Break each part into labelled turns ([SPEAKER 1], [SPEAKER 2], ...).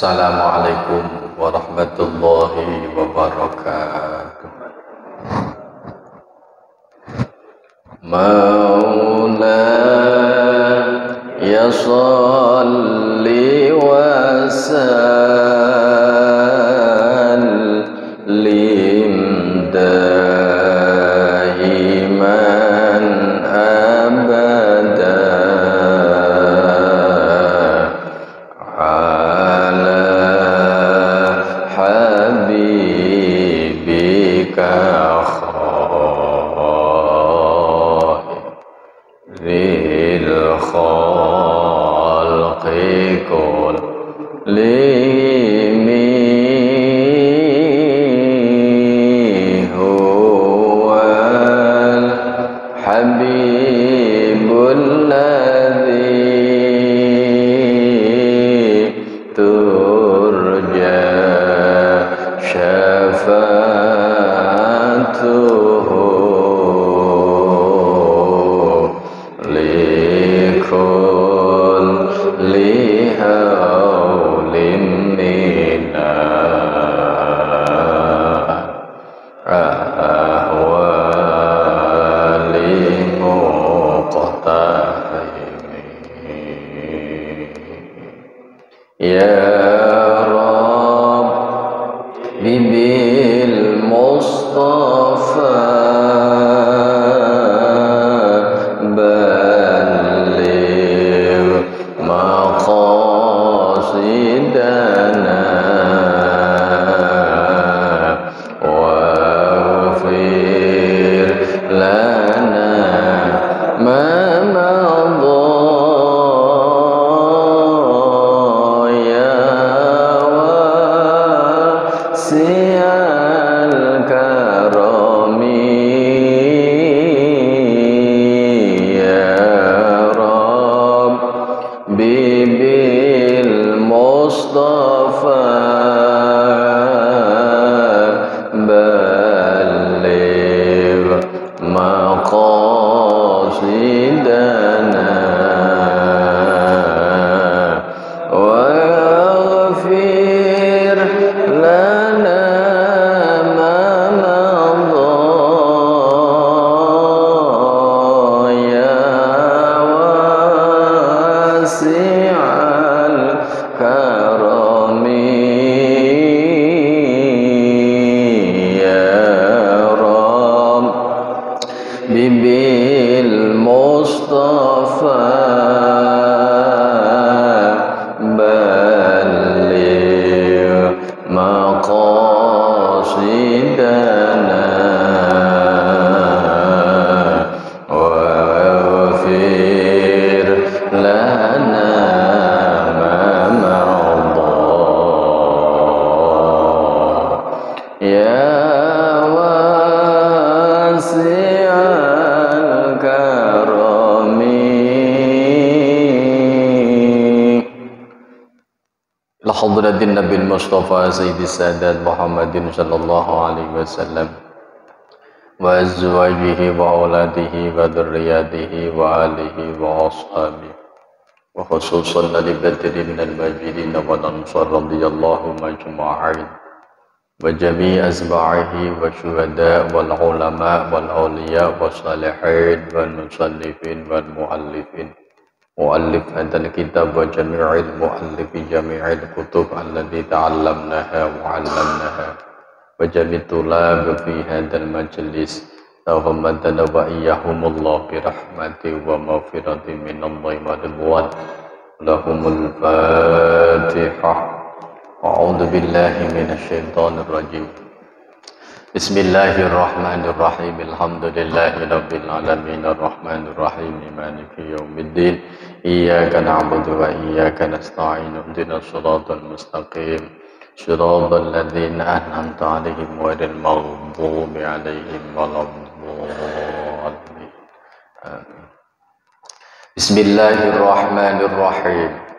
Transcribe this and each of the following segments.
[SPEAKER 1] Assalamualaikum warahmatullahi wabarakatuh. Maulaya sholli wa sallim daiman abada ala habibika khairil khalqi kullihim huwal habibul ladzi turja syafa'atuhu likulli hawlin minal ahwali muqtahimi ya Rabbi bil Mustafa balligh maqasidana waghfir lana ma madha ya wasi'al karami ya Rabbi bil Mustafa balligh maqasidana waghfir lana ma madha ya wasi'al karami ya Rabbi bil Mustafa balligh maqasidana waghfir lana ma madha ya wasi'al karami la hadratin nabil Mustafa sayyidis sadat Muhammadin sallallahu alaihi wasallam wa azwajihi wa auladihi wa dzurriyyatihi wa alihi wa ashabihi wa khususan li badri minal majidin wal ansar radhiyallahu majma'in wa jami' azba'ihi wa syuhada wal ulama wal awliya was salihin wal musannifin wal muallifin muallif hadzal kitab wa jami'il muallifi jami'il kutub allati ta'allamnaha wa 'allamnaha wa jami' tulab fi hadzal majlis taghammadana wa iyyahumullah bi rahmati wa maghfirati minallahi wa ridwan lahumul fatihah. A'udzu billahi minasy syaithanir rajim. Bismillahirrahmanirrahim. Alhamdulillahi rabbil alamin arrahmanir rahim maliki yaumiddin. Iyyaka na'budu wa iyyaka nasta'in. Ihdinas siratal mustaqim. Shiratal ladzina an'amta 'alaihim ghairil maghdubi 'alaihim waladdallin. Amin. Bismillahirrahmanirrahim.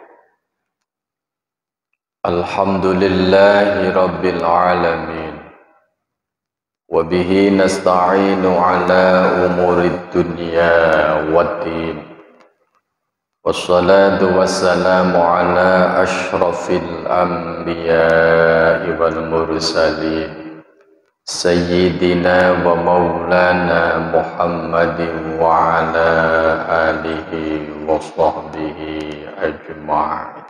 [SPEAKER 1] Alhamdulillahi rabbil alamin. Wa bihi nasta'inu ala umurid dunya waddin. والصلاة والسلام على أشرف الأنبياء والمرسلين سيدنا ومولانا محمد وعلى آله وصحبه أجمعين.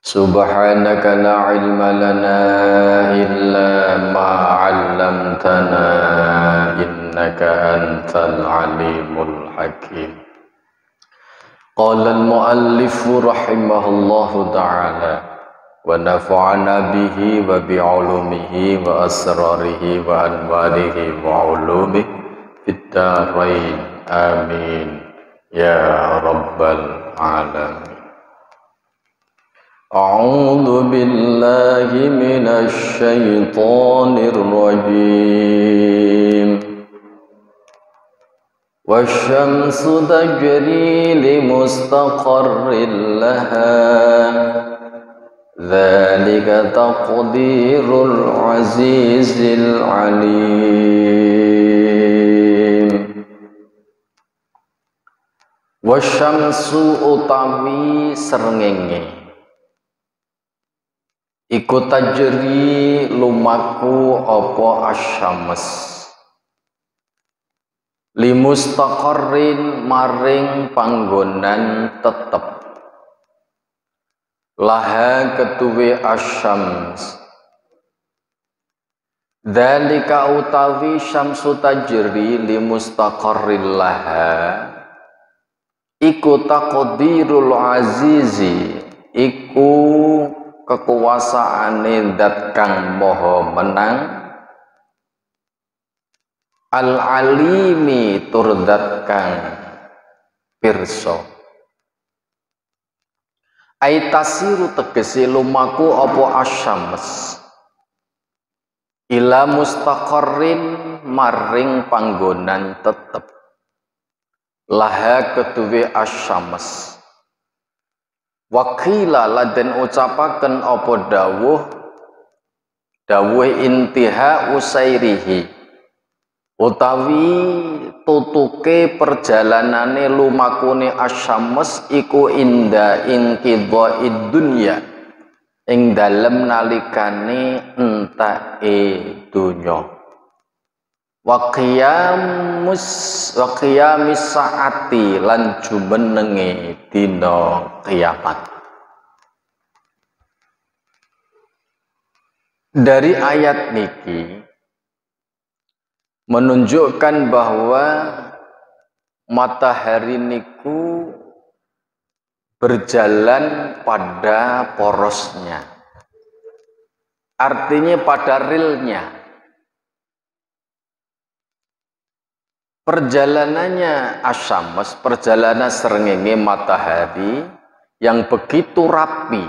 [SPEAKER 1] سبحانك لا علم لنا إلا ما علمتنا إنك أنت العليم الحكيم. قال المؤلف رحمه الله تعالى ونفعنا به وبعلومه وأسراره وأنواره وعلومه في الدارين آمين يا رب العالمين. أعوذ بالله من الشيطان الرجيم. والشمس تجري لمستقر لها ذلك تقدير العزيز العليم. Wasyamsu utawi srengenge iku tajri lumaku apa asyams limustaqarrin maring panggonan tetep laha ketuwe asyams. Dzalika utawi syamsu tajri limustaqarrin laha iku taqdirul azizi iku kekuasaane zat kang maha menang al-alimi tur zat kang pirsa. Aitasiru tegese lumaku apa asyams ila mustaqarrin maring panggonan tetep laha ketuwe asyams. Wakila laden ucapaken apa dawuh intiha usairihi utawi tutuke perjalanane lumakune asyams iku inda inqidha'id dunya ing dalem nalikane entake donya. Wa qiyamis saati lan jumenenge dina kiamat. Dari ayat niki menunjukkan bahwa matahari niku berjalan pada porosnya, artinya pada realnya. Perjalanannya asyams, perjalanan srengenge matahari yang begitu rapi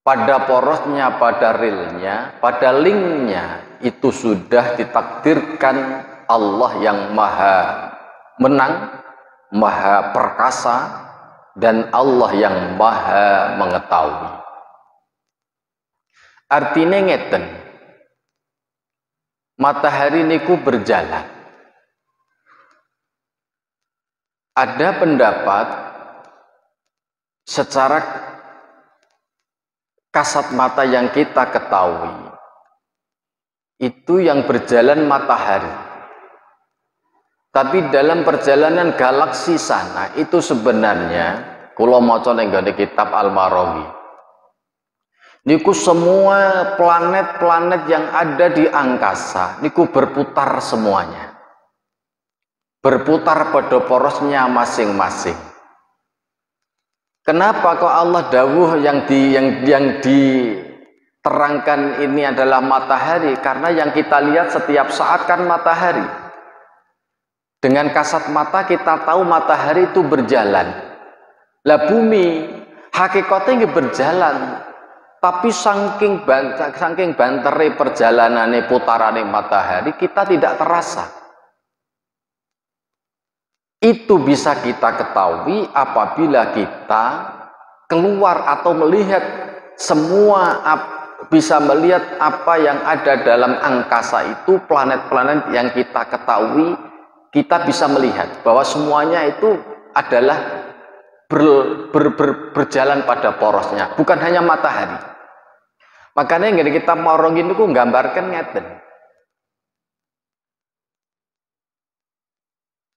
[SPEAKER 1] pada porosnya, pada realnya, pada linknya, itu sudah ditakdirkan Allah yang maha menang, maha perkasa, dan Allah yang maha mengetahui. Artinya ngeten, matahari niku berjalan. Ada pendapat secara kasat mata yang kita ketahui itu yang berjalan matahari, tapi dalam perjalanan galaksi sana itu sebenarnya kula maca ning nggone kitab Al-Marawi niku semua planet-planet yang ada di angkasa niku berputar semuanya, berputar pada porosnya masing-masing. Kenapa kok Allah dawuh yang diterangkan ini adalah matahari? Karena yang kita lihat setiap saat kan matahari. Dengan kasat mata kita tahu matahari itu berjalan. Lah bumi hakikatnya berjalan, tapi saking bantere perjalanane putarane matahari kita tidak terasa. Itu bisa kita ketahui apabila kita keluar atau melihat semua, bisa melihat apa yang ada dalam angkasa itu, planet-planet yang kita ketahui, kita bisa melihat bahwa semuanya itu adalah berjalan pada porosnya, bukan hanya matahari. Makanya yang kita Maraghi niku nggambarkan ngeten.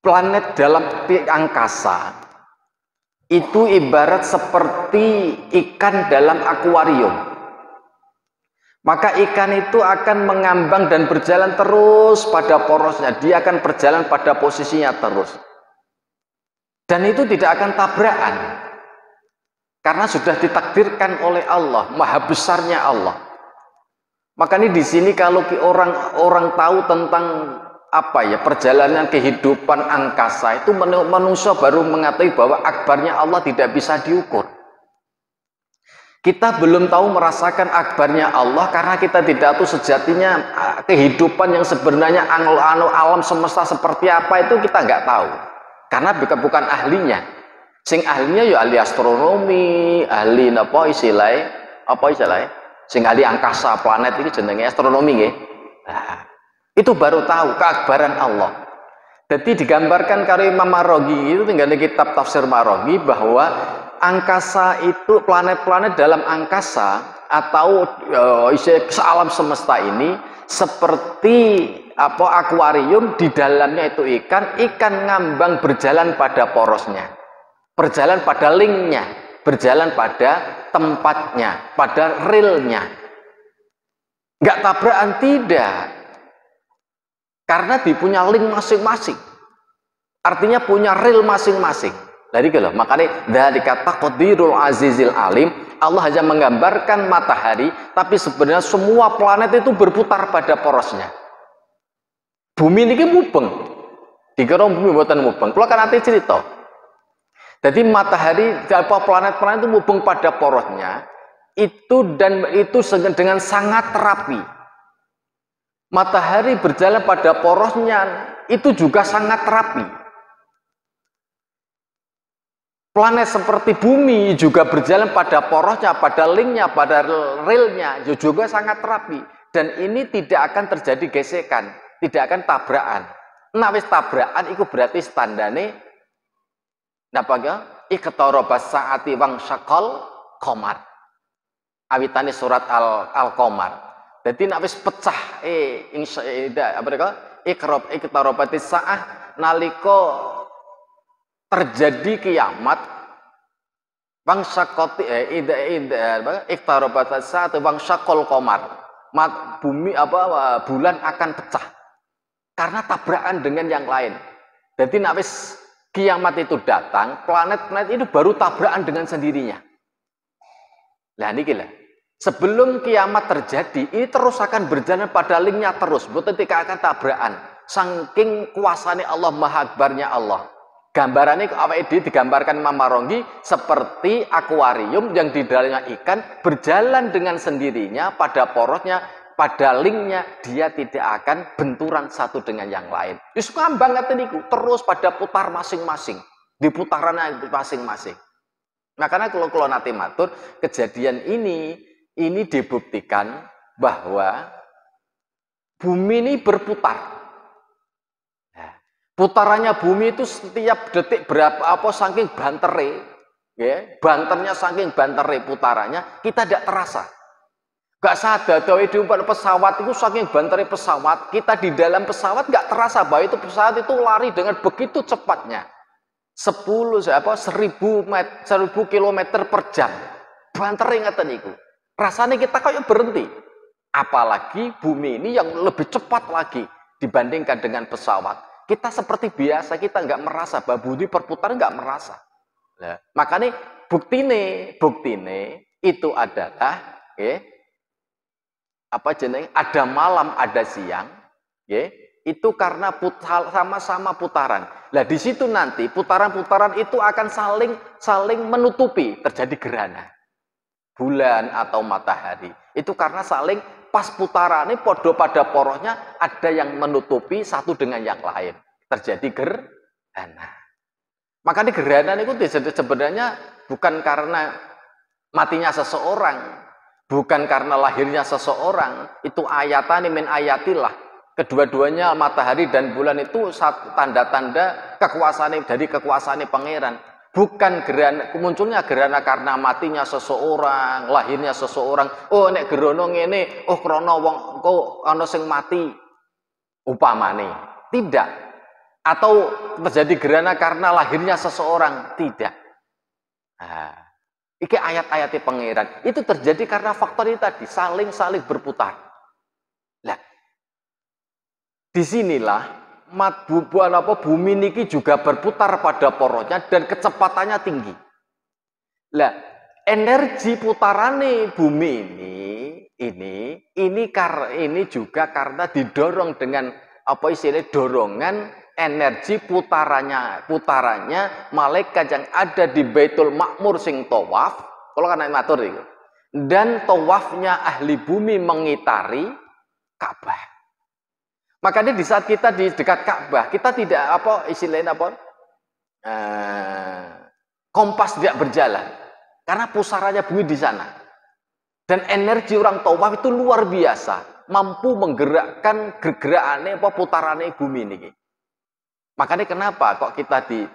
[SPEAKER 1] Planet dalam angkasa itu ibarat seperti ikan dalam akuarium. Maka ikan itu akan mengambang dan berjalan terus pada porosnya. Dia akan berjalan pada posisinya terus. Dan itu tidak akan tabrakan. Karena sudah ditakdirkan oleh Allah, maha besarnya Allah. Makanya di sini kalau orang tahu tentang perjalanan kehidupan angkasa itu, manusia baru mengetahui bahwa akbarnya Allah tidak bisa diukur. Kita belum tahu merasakan akbarnya Allah karena kita tidak tahu sejatinya kehidupan yang sebenarnya alam semesta seperti apa itu kita nggak tahu. Karena bukan ahlinya. Sing ahlinya ya ahli astronomi, ahli istilahnya? Sing ahli angkasa planet ini jenenge astronomi nggih. Nah, itu baru tahu keakbaran Allah. Jadi digambarkan karo Imam Maraghi itu tinggal di kitab tafsir Maraghi bahwa angkasa itu planet-planet dalam angkasa atau alam semesta ini seperti akuarium, di dalamnya itu ikan ngambang berjalan pada porosnya, berjalan pada linknya, berjalan pada tempatnya, pada realnya. Nggak tabrakan, tidak, karena dipunya link masing-masing, artinya punya real masing-masing. Jadi gitu, makanya dari kata Qadirul Azizil Alim, Allah hanya menggambarkan matahari, tapi sebenarnya semua planet itu berputar pada porosnya. Bumi ini mubeng, dikira bumi buatan mubeng. Kalau kan nanti cerita. Jadi matahari, planet-planet itu mubeng pada porosnya, itu dengan sangat rapi. Matahari berjalan pada porosnya itu juga sangat rapi. Planet seperti bumi juga berjalan pada porosnya, pada linknya, pada realnya juga sangat rapi. Dan ini tidak akan terjadi gesekan, tidak akan tabrakan. Nah wis tabrakan itu berarti standane napa ya? Iqtarabas saati wang syaqal qamar. Awitane surat Al-Qamar. Jadi nek wis pecah iqtarabatis saah nalika terjadi kiamat, bangsa koti iqtarabatis saat bangsa kol komar, bumi bulan akan pecah karena tabrakan dengan yang lain. Jadi nawis kiamat itu datang, planet-planet itu baru tabrakan dengan sendirinya. Nah ini gila. Sebelum kiamat terjadi, ini terus akan berjalan pada linknya terus, ketika akan tabrakan. Saking kuasanya Allah, maha akbarnya Allah. Gambarannya digambarkan Imam Maraghi seperti akuarium yang di dalamnya ikan berjalan dengan sendirinya pada porosnya, pada linknya, dia tidak akan benturan satu dengan yang lain. Wis ngambang ngaten niku, terus pada putar masing-masing, di putarannya masing-masing. Makanya kalau nate matur, kejadian ini dibuktikan bahwa bumi ini berputar. Putarannya bumi itu setiap detik berapa saking bantere, ya, banternya saking bantere putarannya, kita tidak terasa. Gak sadar bahwa hidup pesawat itu saking bantere pesawat, kita di dalam pesawat gak terasa bahwa itu pesawat itu lari dengan begitu cepatnya. 1000 km per jam. Bantere ngeten niku. Rasanya kita kayak berhenti. Apalagi bumi ini yang lebih cepat lagi dibandingkan dengan pesawat. Kita seperti biasa, kita nggak merasa bahwa bumi berputar, nggak merasa. Nah, makanya buktine itu adalah ada malam, ada siang, itu karena sama-sama putaran. Nah di situ nanti putaran-putaran itu akan saling menutupi, terjadi gerhana bulan atau matahari. Itu karena saling pas putaran ini podo pada porosnya ada yang menutupi satu dengan yang lain, terjadi gerhana. Makanya gerhana itu sebenarnya bukan karena matinya seseorang, bukan karena lahirnya seseorang, itu ayatan min ayatillah. Kedua-duanya matahari dan bulan itu tanda-tanda kekuasaan dari kekuasaan pangeran. Bukan munculnya gerhana karena matinya seseorang, lahirnya seseorang. Oh nek gerono ngene, oh krana wong engko ana sing mati upamane. Tidak. Atau terjadi gerhana karena lahirnya seseorang, tidak. Nah, iki ayat-ayatnya pangeran. Itu terjadi karena faktor itu tadi, saling berputar. Lah, disinilah bumi niki juga berputar pada porosnya dan kecepatannya tinggi. Lah, energi putarane bumi ini juga karena didorong dengan apa istilahnya dorongan energi putarannya malaikat yang ada di Baitul Ma'mur sing tawaf, kalau kan matur itu. Dan tawafnya ahli bumi mengitari Ka'bah. Makanya di saat kita di dekat Ka'bah, kita tidak apa istilahnya apa? Kompas tidak berjalan. Karena pusarannya bumi di sana. Dan energi orang tawaf itu luar biasa, mampu menggerakkan gergerakannya apa putarannya bumi ini. Makanya kenapa kok kita di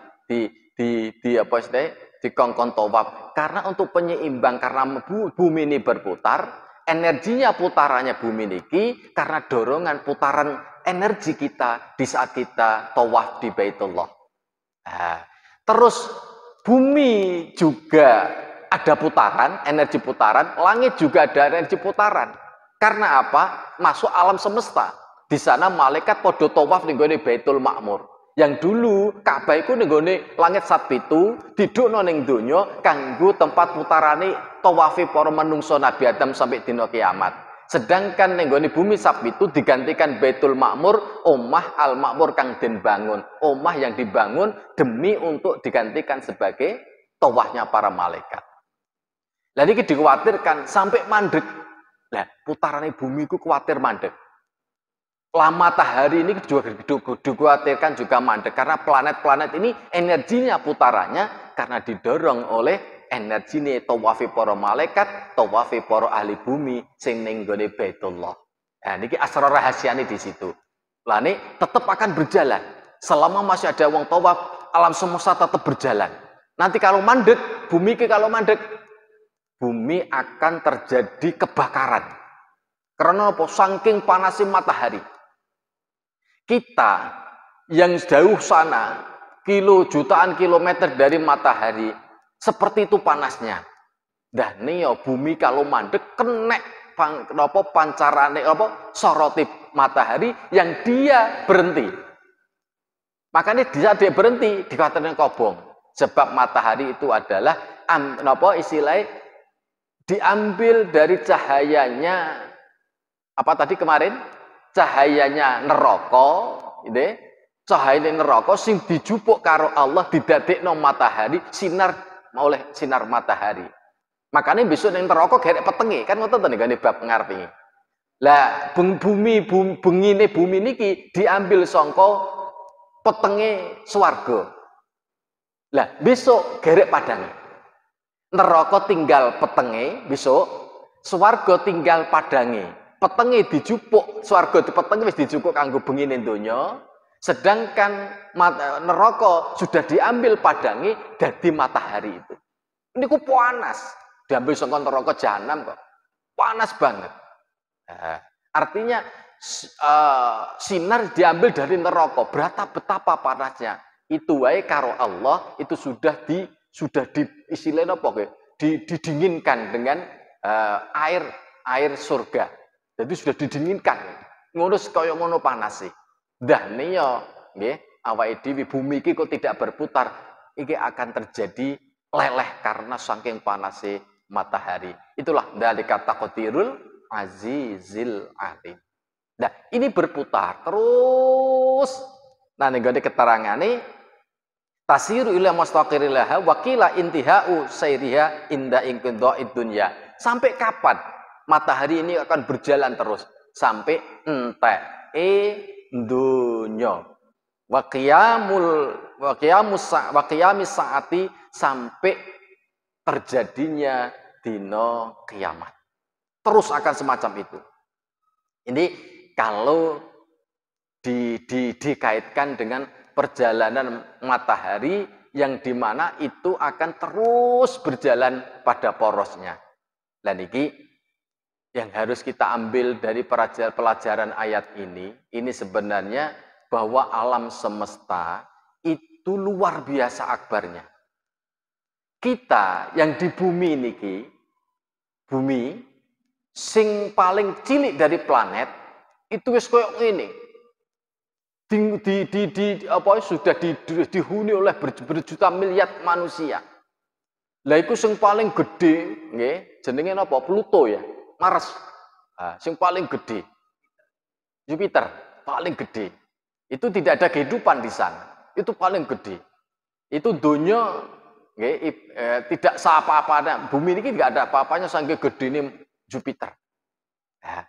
[SPEAKER 1] apa istilahnya di kongkon tawaf? Karena untuk penyeimbang karena bumi ini berputar, energinya putarannya bumi niki karena dorongan putaran energi kita di saat kita tawaf di Baitullah. Nah, terus bumi juga ada putaran, energi putaran, langit juga ada energi putaran. Karena apa? Masuk alam semesta. Di sana malaikat podo tawaf ning gone Baitul Ma'mur. Yang dulu Ka'bah iku ning gone langit sapitu, didukno ning donya kanggo tempat putarane tawafe para manungsa Nabi Adam sampai dina kiamat. Sedangkan nenggone bumi sapitu digantikan Baitul Ma'mur, omah Al-Ma'mur kang den bangun. Omah yang dibangun demi untuk digantikan sebagai tawafnya para malaikat. Lah iki dikhawatirkan sampai mandek. Lah putarane bumi ku kuwatir mandek. Lah matahari ini juga dikhawatirkan juga mandek karena planet-planet ini energinya putarannya karena didorong oleh energi nih tawafi para malaikat, tawafi para ahli bumi sing ning gone Baitullah. Nah, niki asrar rahasiane di situ. Lah ini tetap akan berjalan. Selama masih ada wong tawaf, alam semesta tetap berjalan. Nanti kalau mandek, bumi kalau mandek, bumi akan terjadi kebakaran. Karena apa? Saking panasnya matahari. Kita yang jauh sana, jutaan kilometer dari matahari, seperti itu panasnya. Dah nih bumi kalau mandek kena pancarane soroti matahari yang dia berhenti. Makanya dia berhenti dikatakan kobong. Sebab matahari itu adalah istilahnya diambil dari cahayanya apa tadi kemarin? Cahayanya neraka, gitu. Cahayanya neraka sing dijupuk karo Allah didadekno matahari sinar oleh sinar matahari. Makanya besok yang neraka gerek petenge kan ngoten to nggone bab ngarep iki. Lah bengine bumi niki diambil sangka petenge swarga. Lah besok gerek padange. Neraka tinggal petenge besok, swarga tinggal padange. Petenge dijupuk, swarga dipetenge wis dijupuk kanggo bengine donya. Sedangkan neraka sudah diambil padangi dari matahari itu. Ini ku panas. Diambil sangka neraka jahanam kok. Panas banget. Nah, artinya sinar diambil dari neraka. Betapa panasnya. Itu wae karo Allah itu sudah di istilahnya apa didinginkan dengan air surga. Jadi sudah didinginkan. Ngono kaya ngono panas sih. Dah niya nggih awake dhewe bumi iki kok tidak berputar, iki akan terjadi leleh karena saking panasnya matahari. Itulah dzalika taqdirul azizil alim. Nah, ini berputar terus. Nah, ning gone keterangane tasiru ila mustaqirillaha wa qila intihau sayriha inda inqidha'id dunya. Sampai kapan matahari ini akan berjalan terus? Sampai entek dunya wa qiyamis saati sampai terjadinya dina kiamat. Terus akan semacam itu. Ini kalau dikaitkan dengan perjalanan matahari yang dimana itu akan terus berjalan pada porosnya. Dan ini yang harus kita ambil dari pelajaran ayat ini sebenarnya bahwa alam semesta itu luar biasa akbarnya. Kita yang di bumi niki, bumi sing paling cilik dari planet itu wis koyo ngene. Sudah dihuni oleh berjuta miliar manusia. Lah iku sing paling gede nggih, jenenge napa? Pluto ya. Mars. Nah, sing paling gede. Jupiter paling gede. Itu tidak ada kehidupan di sana. Itu paling gede. Itu donya nggih tidak seapa-apanya. Bumi ini tidak ada apa-apanya saking gedene Jupiter. Nah,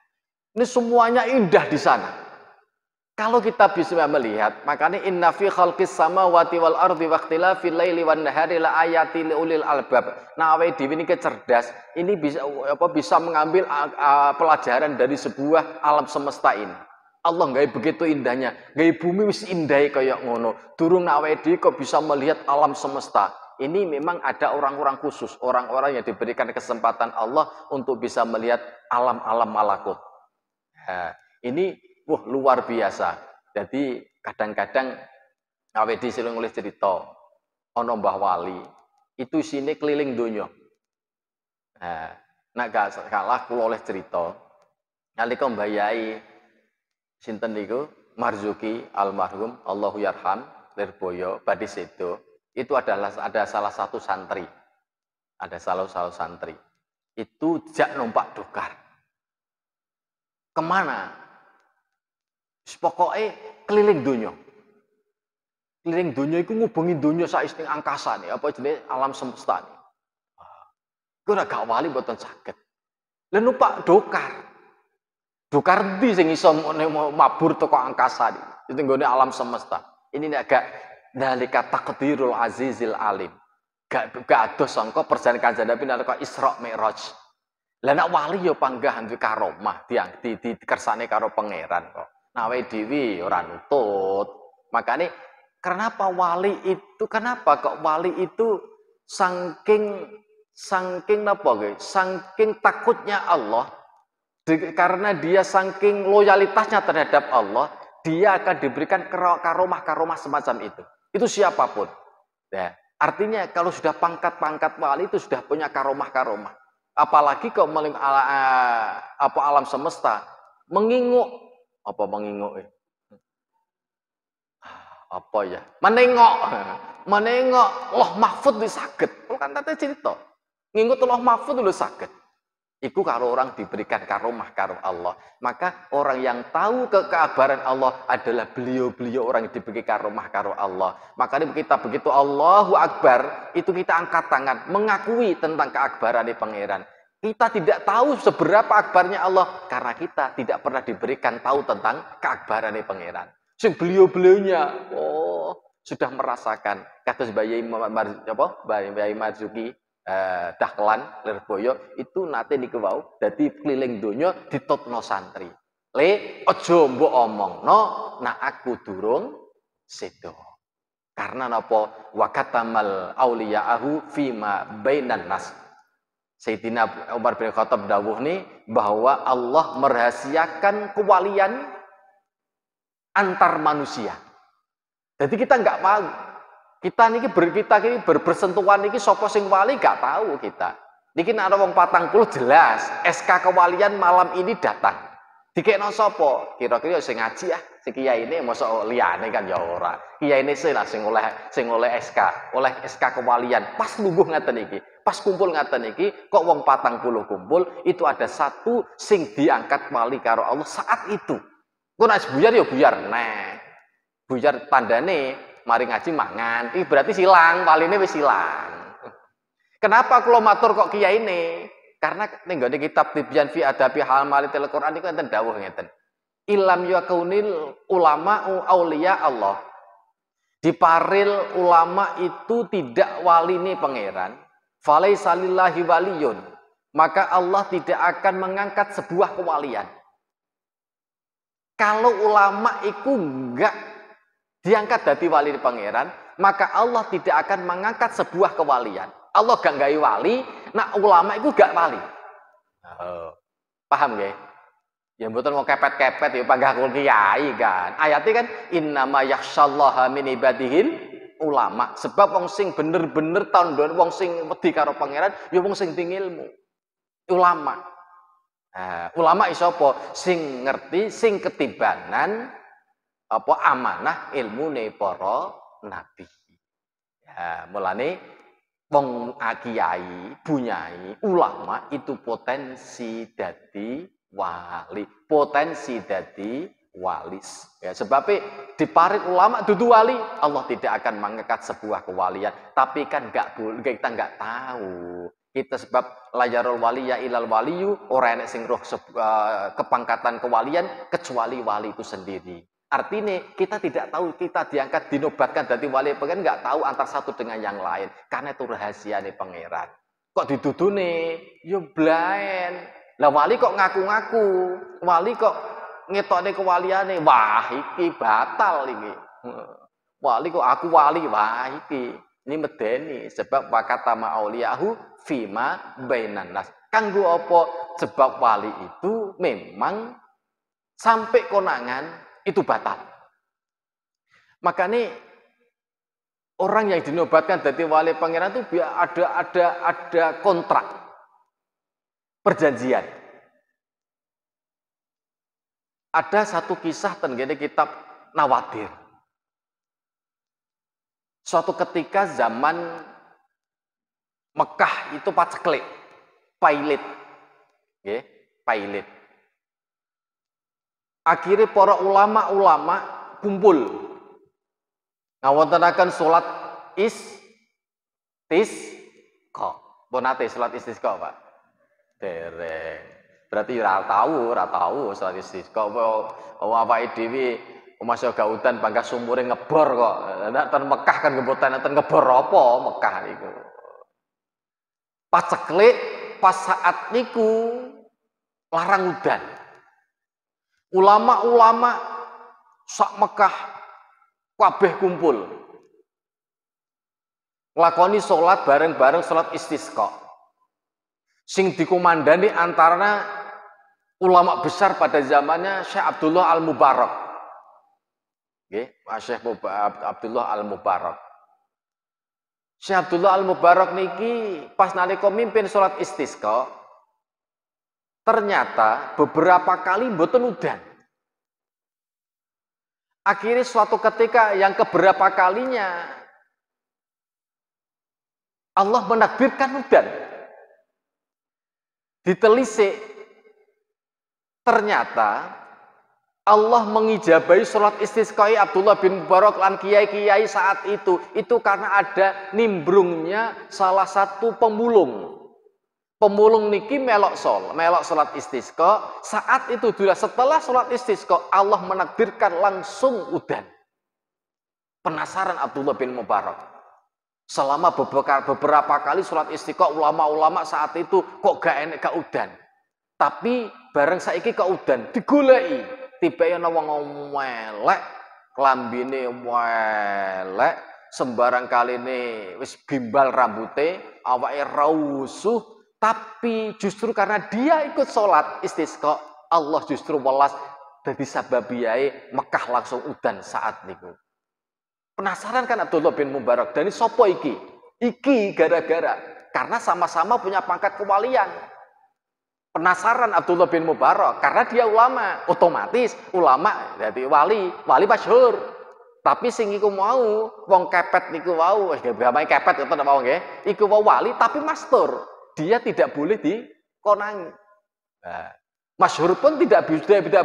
[SPEAKER 1] ini semuanya indah di sana. Kalau kita bisa melihat, makanya inna fi khalqis samawati wal ardi waqtilafil laili wan nahari la ayati liulil albab. Nah, awake dhewe niki cerdas, ini bisa mengambil pelajaran dari sebuah alam semesta ini. Allah gawe begitu indahnya, gawe bumi wis indah kaya ngono. Durung awake dhewe kok bisa melihat alam semesta. Ini memang ada orang-orang khusus, orang-orang yang diberikan kesempatan Allah untuk bisa melihat alam-alam malakut. Nah, ini luar biasa. Jadi kadang-kadang awake dhewe sing nulis cerita ana Mbah Wali itu sini keliling donya. Nah, nek gak kalah kula oleh cerita nalika Mbah Yai sinten niku Marzuki almarhum Allahu yarham Lirboyo badhe sedo itu adalah ada salah satu santri. Ada salah satu santri. Itu jak numpak dokar. Kemana? Pokoknya keliling dunia. Keliling dunia itu ngubungi dunia saisting angkasa nih, apa jenis alam semesta nih. Gue gak wali mboten saged. Lah numpak dokar. Dokar ndi sing iso mabur teko angkasa nih. Itu nggone alam semesta. Ini agak dalika taqdirul azizil alim. Gak adoh sangka perjalanan Kanjeng Nabi nalika Isra Mi'raj. Lah nek wali ya panggahan duwe karomah di kersane karo pangeran kok. Nawe dewi ora nutut. Makanya kenapa wali itu? Kenapa kok wali itu saking apa guys? Saking takutnya Allah. Karena dia saking loyalitasnya terhadap Allah, dia akan diberikan karomah semacam itu. Itu siapapun. Ya, artinya kalau sudah pangkat wali itu sudah punya karomah. Apalagi kok alam semesta menginguk. Apa menginguk? Apa ya? Menengok loh mahfud wis saged. Kan tate cerita. Ngingut loh mahfud lho saged. Iku karo orang diberikan karomah karo Allah. Maka orang yang tahu keabaran Allah adalah beliau-beliau orang yang diberi karomah karo Allah. Maka kita begitu Allahu Akbar, itu kita angkat tangan mengakui tentang keakbaran pangeran. Kita tidak tahu seberapa akbarnya Allah karena kita tidak pernah diberikan tahu tentang keakbaran pangeran. Sing beliau-beliaunya sudah merasakan. Kata Bayi Marzuki Dahlan Lirboyo itu nate niku wau dadi keliling donya ditutno santri. Aja mbok omongno nak aku durung sedo. Karena napa? Wa katamal auliya'ahu fima bainan nas. Sayyidina Umar bin Khattab dawuh nih bahwa Allah merahasiakan kewalian antar manusia. Jadi kita nggak mau. Kita ini bersentuhan ini sapa sing wali gak tahu kita. Niki ana wong 40 jelas SK kewalian malam ini datang. Dikekno sapa? Kira-kira sing ngaji si kiai ini mosok liyane kan ya ora. Kiai ini sih lah sing oleh SK kewalian. Pas lungguh ngaten iki. Pas kumpul ngaten iki, kok wong 40 kumpul, itu ada satu sing diangkat wali karo Allah saat itu. Kok nek buyar ya buyar. Nah, buyar tandane mari ngaji mangan. Iki berarti silang, waline wis silang. Kenapa kula matur kok kiai ini? Karena ning gone kitab Tibyan fi Adabi Hamalatil Quran iku enten dawuh ngeten. Ilam yakunil ulama auliya Allah. Diparil ulama itu tidak waline pangeran. Falaisa lillahi waliyun. Maka Allah tidak akan mengangkat sebuah kewalian. Kalau ulama iku enggak diangkat dadi wali pangeran, maka Allah tidak akan mengangkat sebuah kewalian. Allah gak gawe wali, nak ulama iku gak wali. Oh, paham nggih? Ya mboten mau kepet-kepet ya panggah kul kiai kan. Ayatnya kan innama yakhsyallaha min ibadihil ulama. Sebab wong sing bener-bener tandon wong sing wedi karo pangeran ya wong sing tinggi ilmu. Ulama. Nah, ulama iso apa? Sing ngerti, sing ketibanan apa amanah ilmune para nabi. Ya, mulane wong kiai, bunyai, ulama itu potensi dadi wali, potensi dadi walis. Ya, sebabnya diparit ulama dudu wali, Allah tidak akan mengangkat sebuah kewalian. Tapi kan kita nggak tahu. Kita sebab layarul wali ya ilal waliyu, orang enek sing roh kepangkatan kewalian kecuali wali itu sendiri. Artinya kita tidak tahu kita diangkat dinobatkan dari wali pengen nggak tahu antar satu dengan yang lain karena itu rahasia nih pangeran. Kok didudune? Yo blaen. Lah wali kok ngaku-ngaku, wali kok ngetokne kewaliane. Wah iki batal iki. Wali kok aku wali, wah iki. Ini medeni sebab wakata ma'auliyahu fima bainan nas. Kanggo apa? Sebab wali itu memang sampai konangan itu batal. Makanya orang yang dinobatkan dari wali pangeran itu biar ada kontrak perjanjian. Ada satu kisah tentang kitab Nawadir. Suatu ketika zaman Mekah itu paceklik, pailit, ya, pailit. Akhirnya para ulama-ulama kumpul ngawontenaken salat istisqa. Bonate salat istisqa, Pak. Dereng. Berarti ora tahu salat istisqa. Awake dhewe masih gaudan bangga sumure ngebor kok. Nek ten Mekah kan ngebutan ten ngebor apa Mekah niku. Paceklik pas saat niku larang udan. Ulama-ulama sak Mekah kabeh kumpul. Nglakoni salat bareng-bareng salat istisqa. Sing dikomandani antara ulama besar pada zamannya Syekh Abdullah Al-Mubarak. Nggih, Syekh Abdullah Al-Mubarak. Syekh Abdullah Al-Mubarak niki pas nalika mimpin salat istisqa ternyata beberapa kali mboten udan. Akhirnya suatu ketika yang keberapa kalinya Allah menakdirkan udan. Ditelisik ternyata Allah mengijabahi sholat istisqai Abdullah bin Mubarak lan kiai-kiai saat itu karena ada nimbrungnya salah satu pemulung. Pemulung niki melok sholat istisqa. Saat itu juga setelah sholat istisqa Allah menakdirkan langsung udan. Penasaran Abdullah bin Mubarak. Selama beberapa kali sholat istisqa ulama-ulama saat itu kok gak enek gak udan. Tapi bareng saiki kok udan digoleki. Tiba-tiba wong welek, klambine welek, sembarang kaline wis gimbal rambute, awake rausuh, tapi justru karena dia ikut sholat istisqa, Allah justru welas dadi sababiyae Mekah langsung udan saat niku. Penasaran kan Abdullah bin Mubarak, dan ini sopo iki? Iki gara-gara karena sama-sama punya pangkat kewalian. Penasaran Abdullah bin Mubarak karena dia ulama, otomatis ulama jadi wali masyhur. Tapi sing iku mau wong kepet niku wau, gamane kepet itu mau nggih. Iku wau wali tapi mastur. Dia tidak boleh dikonangi. Nah, masyhur pun tidak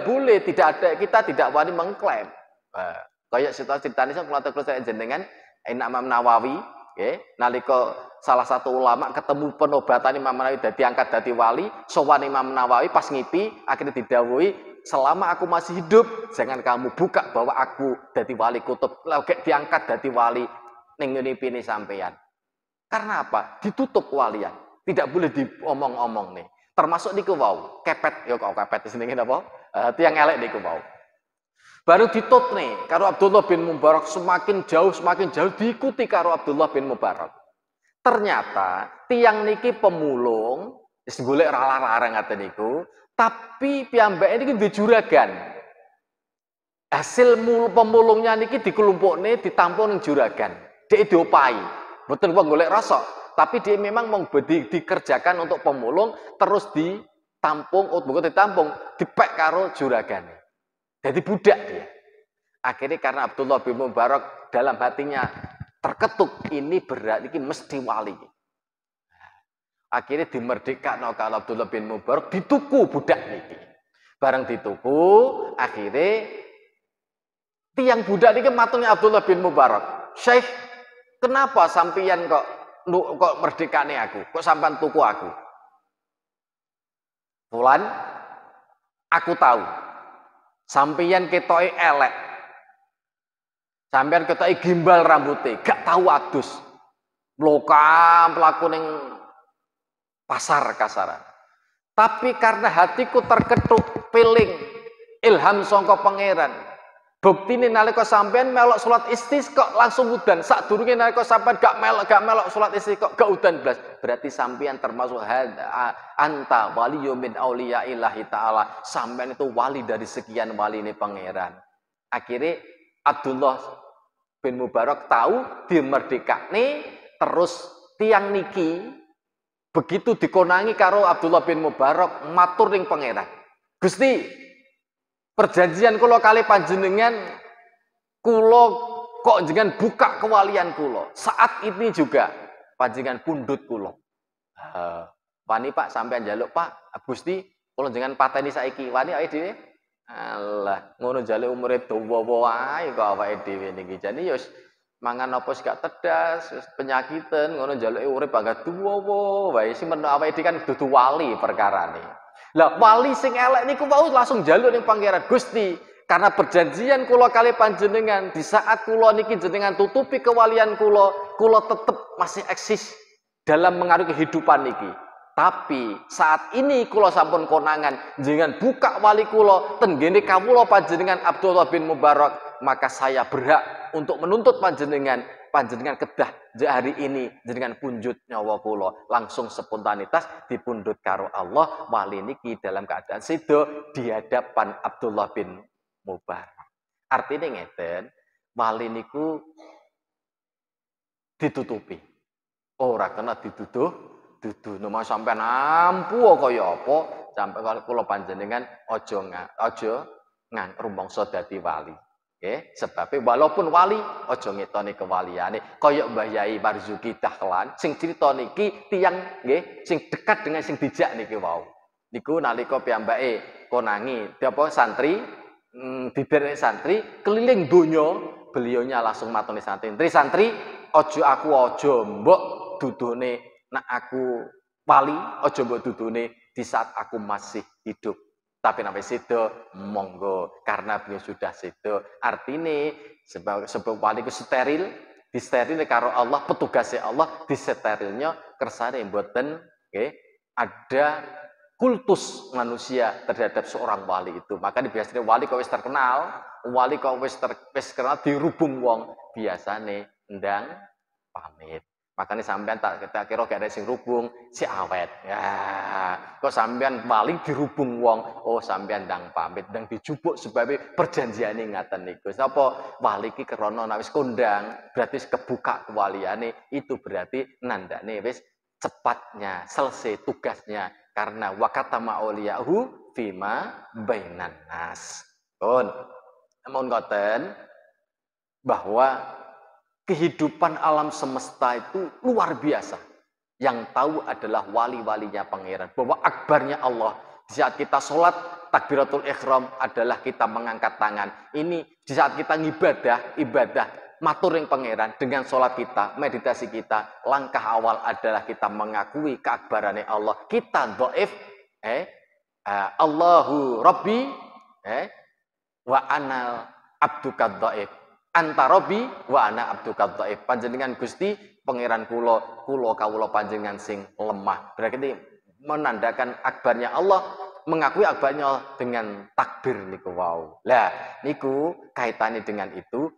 [SPEAKER 1] boleh, kita tidak wani mengklaim. Nah, kayak situasi ceritane kula terus jenengan Imam Nawawi, nggih, nalika salah satu ulama ketemu penobatan Imam Nawawi dadi angkat dadi wali, sowan Imam Nawawi pas ngipi akhirnya didhawuhi selama aku masih hidup jangan kamu buka bahwa aku dadi wali kutub, lagi diangkat dadi wali ning ngene sampeyan. Karena apa? Ditutup kewalian. Tidak boleh diomong-omong nih. Termasuk niku wau, kepet ya kok kepet jenenge napa? Tiyang elek niku wau. Baru ditutne karo Abdullah bin Mubarak semakin jauh diikuti karo Abdullah bin Mubarak. Ternyata tiang niki pemulung, wis golek larang ngaten niku, tapi piyambake niki duwe juragan. Hasil pemulungnya niki dikelompokne ditampung ning juragan. Dek diopahi. Mboten wong golek rasa, tapi dia memang mau dikerjakan untuk pemulung terus ditampung, dipek karo juragane. Jadi budak dia. Akhirnya karena Abdullah bin Mubarak dalam hatinya terketuk, ini berarti ini mesti wali. Akhirnya dimerdekakan kalau Abdullah bin Mubarak dituku budak niki. Barang dituku, akhirnya tiang budak niki maturnya Abdullah bin Mubarak, "Syekh, kenapa sampeyan kok merdekane aku? Kok sampean tuku aku?" Fulan, aku tahu. Sampeyan ketoke elek. Sampeyan ketoke gimbal rambutnya, gak tahu adus. Mlokam pelaku ning pasar kasaran. Tapi karena hatiku terketuk peling ilham sangka pangeran. Buktine nalika sampean melok salat istisqa langsung udan. Sadurunge nalika sampean gak melok salat istisqa gak udan blas. Berarti sampean termasuk anta waliyyu min auliya'illahi ta'ala. Sampean itu wali dari sekian wali ini pangeran. Akhirnya Abdullah bin Mubarak tahu dimerdekakne, terus tiang niki begitu dikonangi karo Abdullah bin Mubarak matur ning pangeran. Gusti, perjanjian kula kali panjenengan, kula kok jenengan buka kewalian kula. Saat ini juga panjenengan pundhut kula. Wani Pak sampean njaluk Pak, Gusti kula jenengan pateni saiki. Wani awake dhewe. Alah, ngono jale umure dawa wae kok awake dhewe niki. Jane ya mangan apa sih gak tedas, penyakitan, ngono jaluke urip agak tuwa wae. Sing men awake dhewe kan dudu wali perkarane. Lah wali sing elek niku wau langsung njaluk ning pangeran, Gusti, karena perjanjian kula kali panjenengan di saat kula niki jenengan tutupi kewalian kula tetep masih eksis dalam mengaruhi kehidupan niki. Tapi saat ini kula sampun konangan jenengan buka wali kula tenggene kawula panjenengan Abdullah bin Mubarak, maka saya berhak untuk menuntut panjenengan kedah hari ini jenengan punjut nyawa kula. Langsung spontanitas dipundhut karo Allah, wali niki dalam keadaan sedo di hadapan Abdullah bin Mubarak. Artinya ngeten, wali niku ditutupi. Ora kena dituduh nomah sampean ampu kaya apa sampai kula panjenengan aja rumangsa dadi wali. Nggih, sebab walaupun wali aja ngetoni kewaliane. Kaya Mbah Yai Marzuki Dahlan sing crita niki tiyang nggih sing dekat dengan sing dijak niki wau. Niku nalika piyambake konangi santri diderek santri keliling donya, beliaunya langsung matoni santri, aja mbok dudune nak aku wali, aja mbok dudune di saat aku masih hidup. Tapi sampai sedo monggo, karena beliau sudah sedo. Artinya sebab wali ku steril, disteril karo Allah, petugasnya Allah, disterilnya kersane mboten ada kultus manusia terhadap seorang wali itu. Maka biasanya wali kok wis terkenal, wali kok wis terkenal dirubung wong, biasane ndang pamit. Makanya sampean tak kira gak ada sing rubung, si awet. Ya, kok sampean wali dirubung wong, oh sampean ndang pamit, ndang dijupuk sebab perjanjiane ngaten niku. Sapa wali ki krana wis kondang, berarti kebuka kewaliane, itu berarti nandane wis cepatnya selesai tugasnya karena wakata ma'uliyahu fima bainan nas. Namun ngoten bahwa kehidupan alam semesta itu luar biasa. Yang tahu adalah wali-walinya pangeran. Bahwa akbarnya Allah. Di saat kita sholat, takbiratul ikhram adalah kita mengangkat tangan. Ini di saat kita ibadah, maturing pangeran dengan sholat kita, meditasi kita. Langkah awal adalah kita mengakui keakbarannya Allah. Kita dhaif, Allahu Rabbi, wa anal abduka dhaif. Anta Rabbi wa ana abduka dhaif. Panjenengan Gusti pangeran kula kawula panjenengan sing lemah. Berarti menandakan akbarnya Allah, mengakui akbarnya dengan takbir niku wow. Lah niku kaitannya dengan itu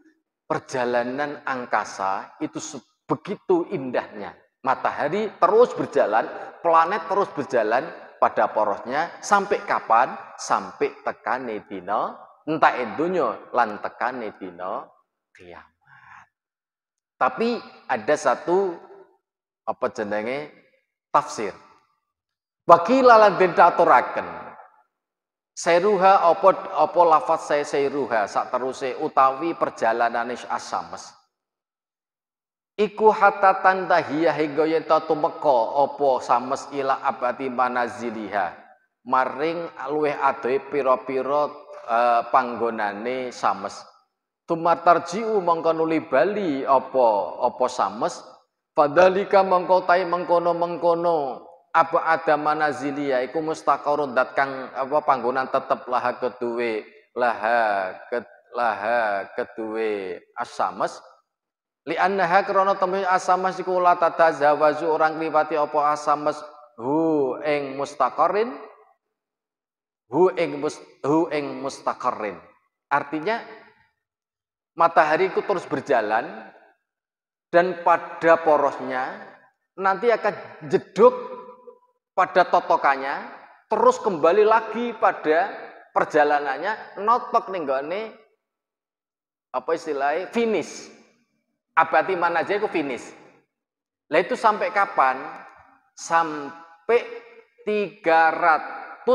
[SPEAKER 1] perjalanan angkasa itu begitu indahnya. Matahari terus berjalan, planet terus berjalan pada porosnya sampai kapan? Sampai tekane dina entah donya lan tekane dina kiamat. Tapi ada satu apa jenenge tafsir. Wakila lan den aturaken. Sairuha apa lafaz sairuha sak teruse utawi perjalanane asames. Iku hatta tantahiya hingga yen tumeka apa sames ila abati manaziliha. Maring luweh adohe pira-pira panggonane sames. Tumatarjiu mongko nuli bali apa sames. Padhalika mengkono apa ada manazilia iku mustaqarrun dat kang apa panggonan tetep laha keduwe asames li annaha krana temui asames iku la tatazawazu orang liwati apa asames hu ing mustaqarrin artinya matahari itu terus berjalan dan pada porosnya nanti akan jeduk pada totokannya, terus kembali lagi pada perjalanannya, notok nenggone apa istilahnya finish. Abati mana aja itu finish. Lah itu sampai kapan? Sampai 365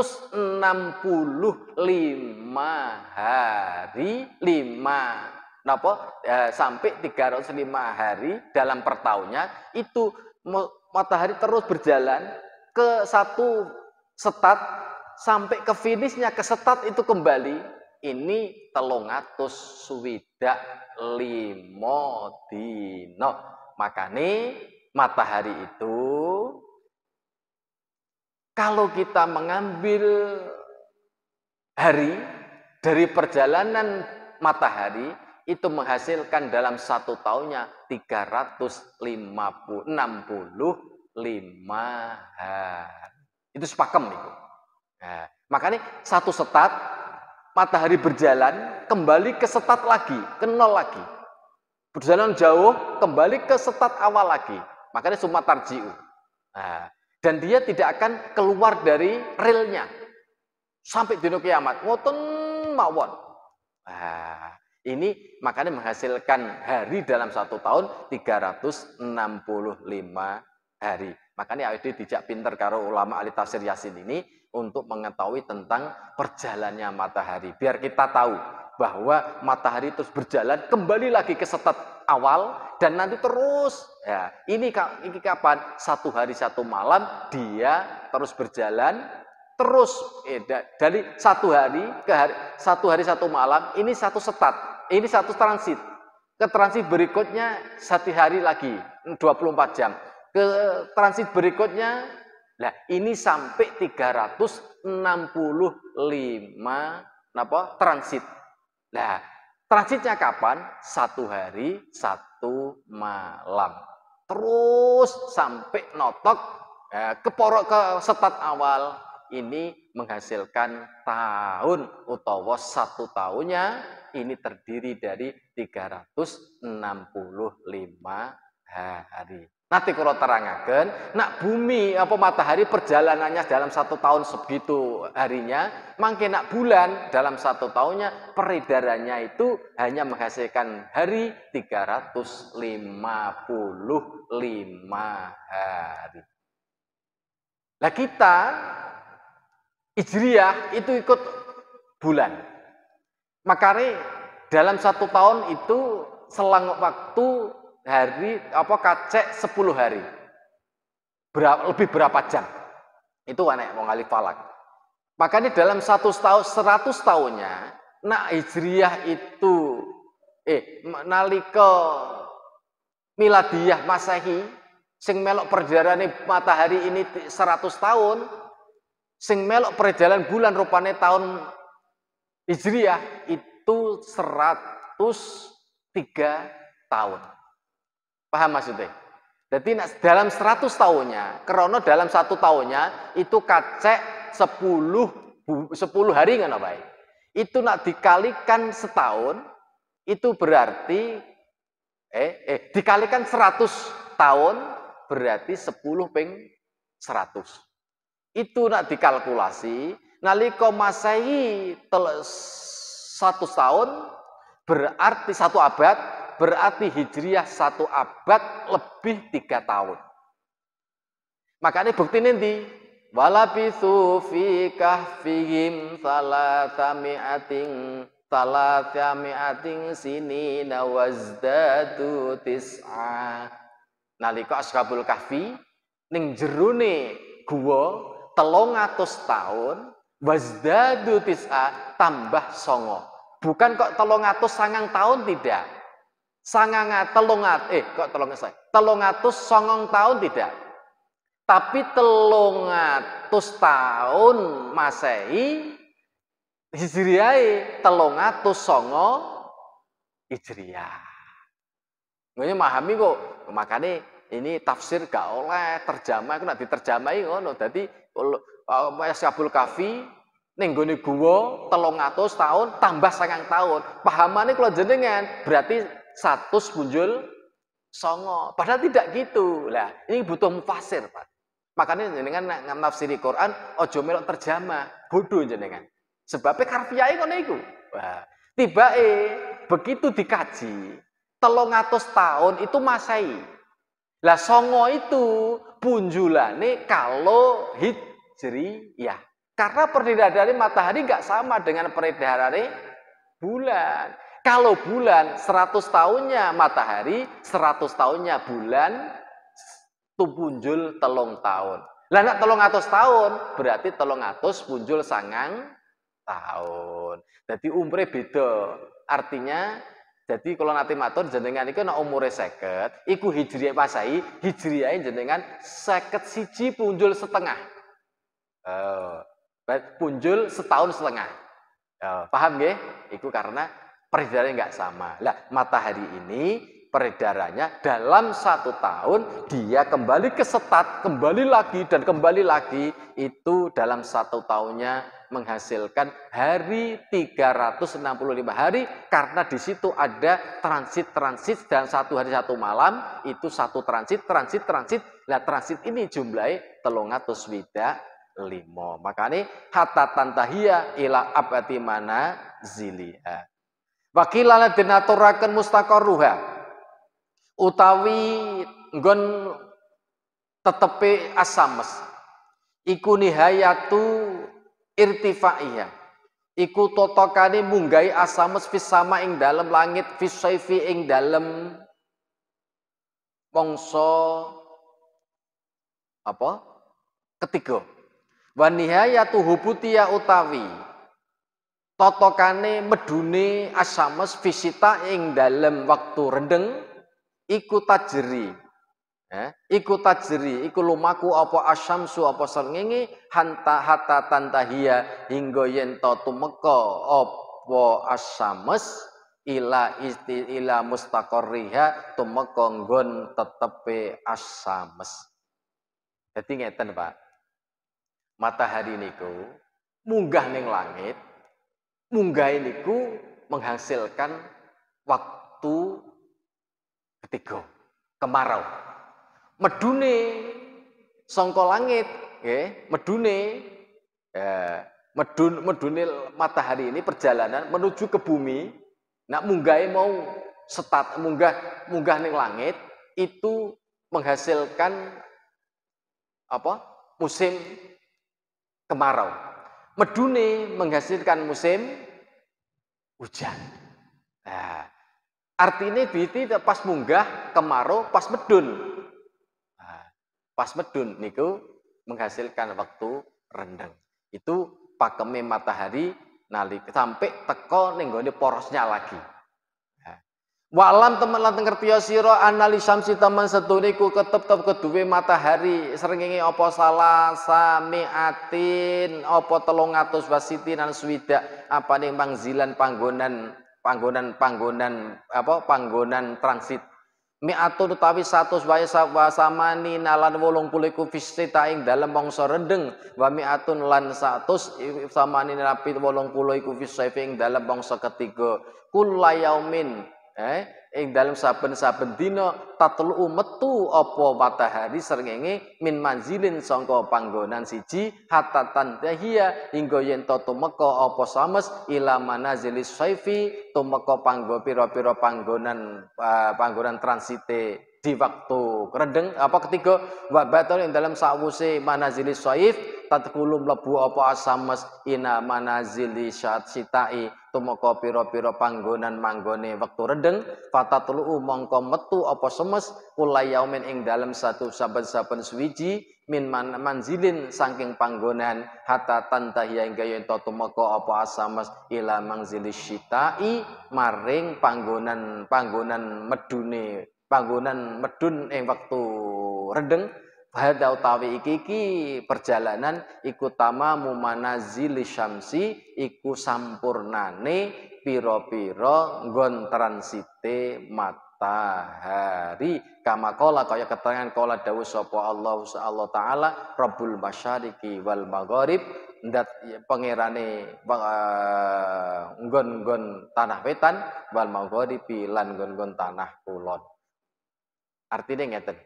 [SPEAKER 1] hari 5 sampai 305 hari dalam per tahunnya itu matahari terus berjalan ke satu setat sampai ke finishnya ke setat itu kembali ini 365 dino. Makanya matahari itu kalau kita mengambil hari dari perjalanan matahari itu menghasilkan dalam satu tahunnya 365 hari. Itu sepakem nih. Nah, makanya satu setat matahari berjalan kembali ke setat lagi, ke nol lagi. Berjalan jauh kembali ke setat awal lagi. Makanya sumatarjiu. Nah, dan dia tidak akan keluar dari realnya sampai dino kiamat. Ngoten mawon. Nah, ini makanya menghasilkan hari dalam satu tahun 365 hari. Makanya AID dijak pinter karo ulama ahli tafsir Yasin ini untuk mengetahui tentang perjalannya matahari. Biar kita tahu bahwa matahari terus berjalan kembali lagi ke setat awal dan nanti terus ya ini kapan? Satu hari satu malam dia terus berjalan terus dari satu hari ke satu hari satu malam ini satu setat, ini satu transit. Ke transit berikutnya satu hari lagi 24 jam. Ke transit berikutnya, nah ini sampai 365 transit. Nah, transitnya kapan? Satu hari, satu malam. Terus sampai notok ke setat awal ini menghasilkan tahun utawa satu tahunnya ini terdiri dari 365 hari. Nanti kalau terangaken, nak bumi apa matahari perjalanannya dalam satu tahun segitu harinya, mangke nak bulan dalam satu tahunnya peredarannya itu hanya menghasilkan hari 355 hari. Nah kita Hijriyah itu ikut bulan. Makanya dalam satu tahun itu selang waktu hari kacek 10 hari. Lebih berapa jam? Itu aneh wong ahli falak. Makanya dalam 100 tahunnya nak Hijriyah itu nalika miladiyah Masehi sing melok perjalanan matahari ini 100 tahun, sing melok perjalanan bulan rupane tahun Hijriyah itu 103 tahun. Paham maksudnya? Jadi dalam 100 tahunnya, krono dalam satu tahunnya itu kacek 10 10 hari ngono bae. Itu nak dikalikan setahun itu berarti dikalikan 100 tahun berarti 10 ping 100. Itu nak dikalkulasi nalika Masehi 100 tahun berarti 1 abad, berarti Hijriah 1 abad lebih 3 tahun. Makanya bukti nanti walabithu fi kahfihim salatami'atin sinina wazdadu tis'a. Nalika Ashabul Kahfi ning jerone guwa 300 tahun wazdadu tis'a tambah 9. Bukan kok 309 tahun tidak. 309 tahun tidak. Tapi 300 tahun Masehi Hijriah 309 Hijriah. Ngono memahami kok. Makanya ini tafsir gak oleh terjemah, aku nak diterjemahi ngono. Dadi Ashabul Kahfi ning gone guwa 300 tahun tambah 9 tahun. Pahamane kula jenengan berarti 100 punjul 9. Padahal tidak gitu. Lah, ini butuh mufasir, Pak. Makanya jenengan nafsiri Quran ojo melok terjemah, bodoh jenengan. Sebabnya karfiyahe ngono iku. Wah, tibake begitu dikaji 300 tahun itu Masehi. Lah 9 itu punjulane kalau Hijriyah. Karena peredaran matahari enggak sama dengan peredaran bulan. Kalau bulan 100 tahunnya matahari, 100 tahunnya bulan, itu punjul 3 tahun. Lah nek 300 tahun berarti 300 punjul 9 tahun. Jadi umure beda. Artinya jadi kalau nanti matur jenengan iku nek umure 50, iku Hijriah Masehi, Hijriah jenengan 51 punjul setengah. Punjul setahun setengah. Paham nggih? Iku karena peredarannya enggak sama. Lah matahari ini peredarannya dalam 1 tahun dia kembali ke setat, kembali lagi dan kembali lagi, itu dalam 1 tahunnya menghasilkan hari 365 hari karena di situ ada transit dan 1 hari 1 malam itu 1 transit. Nah transit ini jumlahnya 305. Makanya hatta tantahiyya ila abati mana ziliha. Wakilana dinaturaken mustaqarruha utawi nggon tetepe asames iku nihayatu irtifa'iyah iku totokane munggahi asames fis sama ing dalem langit fis saifi ing dalem mangsa apa ketiga wa nihayatu hubutiya utawi totokane medune asames fisita ing dalem waktu rendeng iku tajri iku lumaku apa asyamsu apa srengenge hatta tantahia hingga yen to tumeka apa asyams ila mustaqarriha tumeka nggon tetepe asyams. Dadi ngeten Pak. Matahari niku munggah ning langit, munggah niku menghasilkan waktu ketiga kemarau. Medune sangka langit nggih, medune matahari ini perjalanan menuju ke bumi. Nak munggahe mau munggah ning langit itu menghasilkan apa? Musim kemarau. Medune menghasilkan musim hujan. Nah, artinya biti pas munggah kemarau pas medun. Nah, pas medun niku menghasilkan waktu rendeng. Itu pakeme matahari nalika sampai teko ning gone porosnya lagi. Nah, wa alam temen lan ngerti sira analisamsi temen sedune iku ketep keduwe matahari srengenge apa salah samiatin apa 300 wasitinan swidak apane mangzilan panggonan transit Mi'atun utawi 100 wa samani nalan 80 iku fisita ing dalem mangsa rendeng wa mi'atun lan 100 samani napi 80 iku fisaifi ing dalem mangsa ketiga kullayaumin ing dalem saben-saben dina tatlu metu apa matahari srengenge min manzilin sangka panggonan siji hatta tantahiya hingga yen tumeka apa sames ila manazilis saifi tumeka panggo pira-pira panggonan transite di waktu rendeng apa ketiga wa batal ing dalam sawuse manazilis saif tatkulu mlebu apa asames ina manazili sitai tumeka pira-pira panggonan manggone wektu rendeng fatatlu mongko metu apa semes kulayaumin ing dalam satu saben-saben suwiji min manzilin saking panggonan hatta tantahiya hingga yen tumeka apa asames ila manzilis sitai maring panggonan medun ing wektu rendeng hadza utawi iki perjalanan iku tamamu manazili syamsi iku sampurnane pira-pira nggon transite matahari kama qala kaya keterangan qala dawuh sapa Allah taala Rabbul masyariqi wal magharib ndat pangerane nggon-nggon tanah wetan wal magharibi lan nggon-nggon tanah kulon. Artinya ngeten.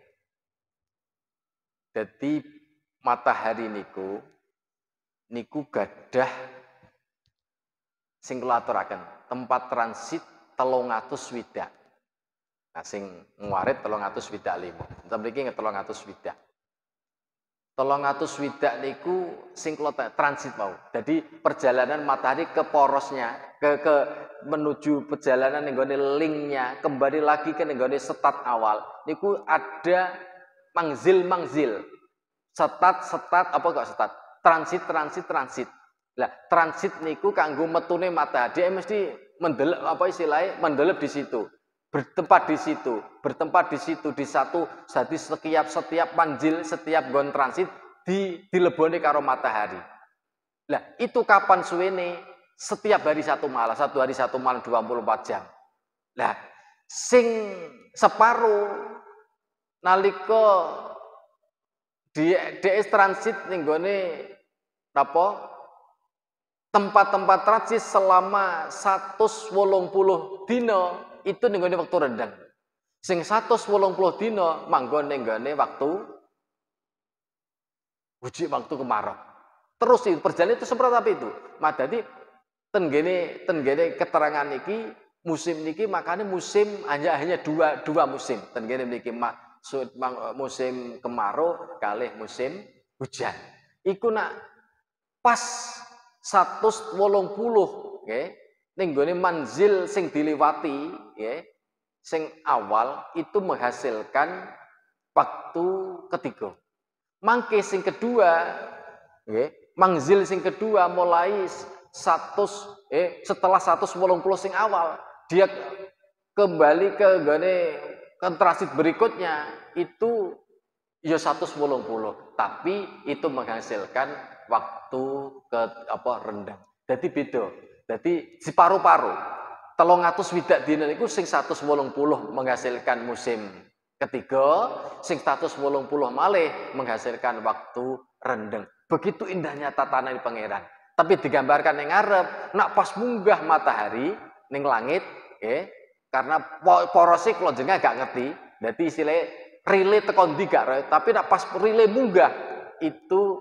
[SPEAKER 1] Jadi matahari niku gadah sing kula aturaken tempat transit 300 swidak. Nah sing muarid 300 swidak 5. Entah mriki 300 swidak. 300 swidak niku sing kula transit mau. Jadi perjalanan matahari ke porosnya, ke menuju perjalanan nenggone linknya, kembali lagi ke nenggone setat awal. Niku ada mangzil, setat apa kok setat? Transit. Lah transit niku kanggo metune matahari. Dia mesti mendelep apa istilahnya? Mendelep di situ. Bertempat di situ di satu jadi setiap manzil, setiap gon transit dileboni karo matahari. Lah itu kapan suwene? Setiap hari satu malam 24 jam. Lah sing separuh nalika DS transit ning gone apa tempat-tempat transit selama 180 dina itu ning gone wektu rendang. Sing 180 dina manggon ning gone waktu waktu kemarau. Terus itu perjalanan itu seperti apa itu? Madadi tenggene keterangan iki musim niki makanya musim hanya dua musim. Tenggene niki musim kemarau kalih musim hujan. Iku nak pas 180 nggih ning gone manzil sing diliwati nggih sing awal itu menghasilkan waktu ketiga. Mangke sing kedua nggih manzil sing kedua mulai setelah 180 sing awal dia kembali ke gone transit berikutnya itu ya 180 tapi itu menghasilkan waktu ke rendang. Jadi beda. Jadi separuh-paruh 360 dina niku sing 180 menghasilkan musim ketiga, sing 180 malih menghasilkan waktu rendeng. Begitu indahnya tatanan pangeran. Tapi digambarkan yang ngarep, nak pas munggah matahari ning langit, karena porosik kalau jenengan gak ngerti, jadi istilahnya rile tekon gak, tapi nak pas rile munggah itu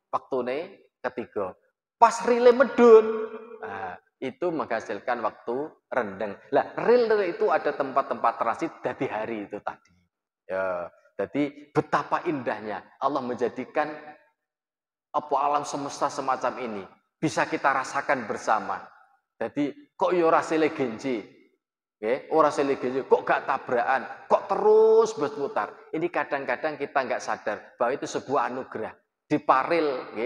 [SPEAKER 1] waktune ketiga. Pas rile medun, nah, itu menghasilkan waktu rendeng. Lah rile itu ada tempat-tempat transit dari hari itu tadi. Ya, jadi betapa indahnya Allah menjadikan apa alam semesta semacam ini bisa kita rasakan bersama. Jadi kok yo ora sile genji. Ora sile genji, kok gak tabrakan, kok terus berputar. Ini kadang-kadang kita nggak sadar bahwa itu sebuah anugerah. Diparil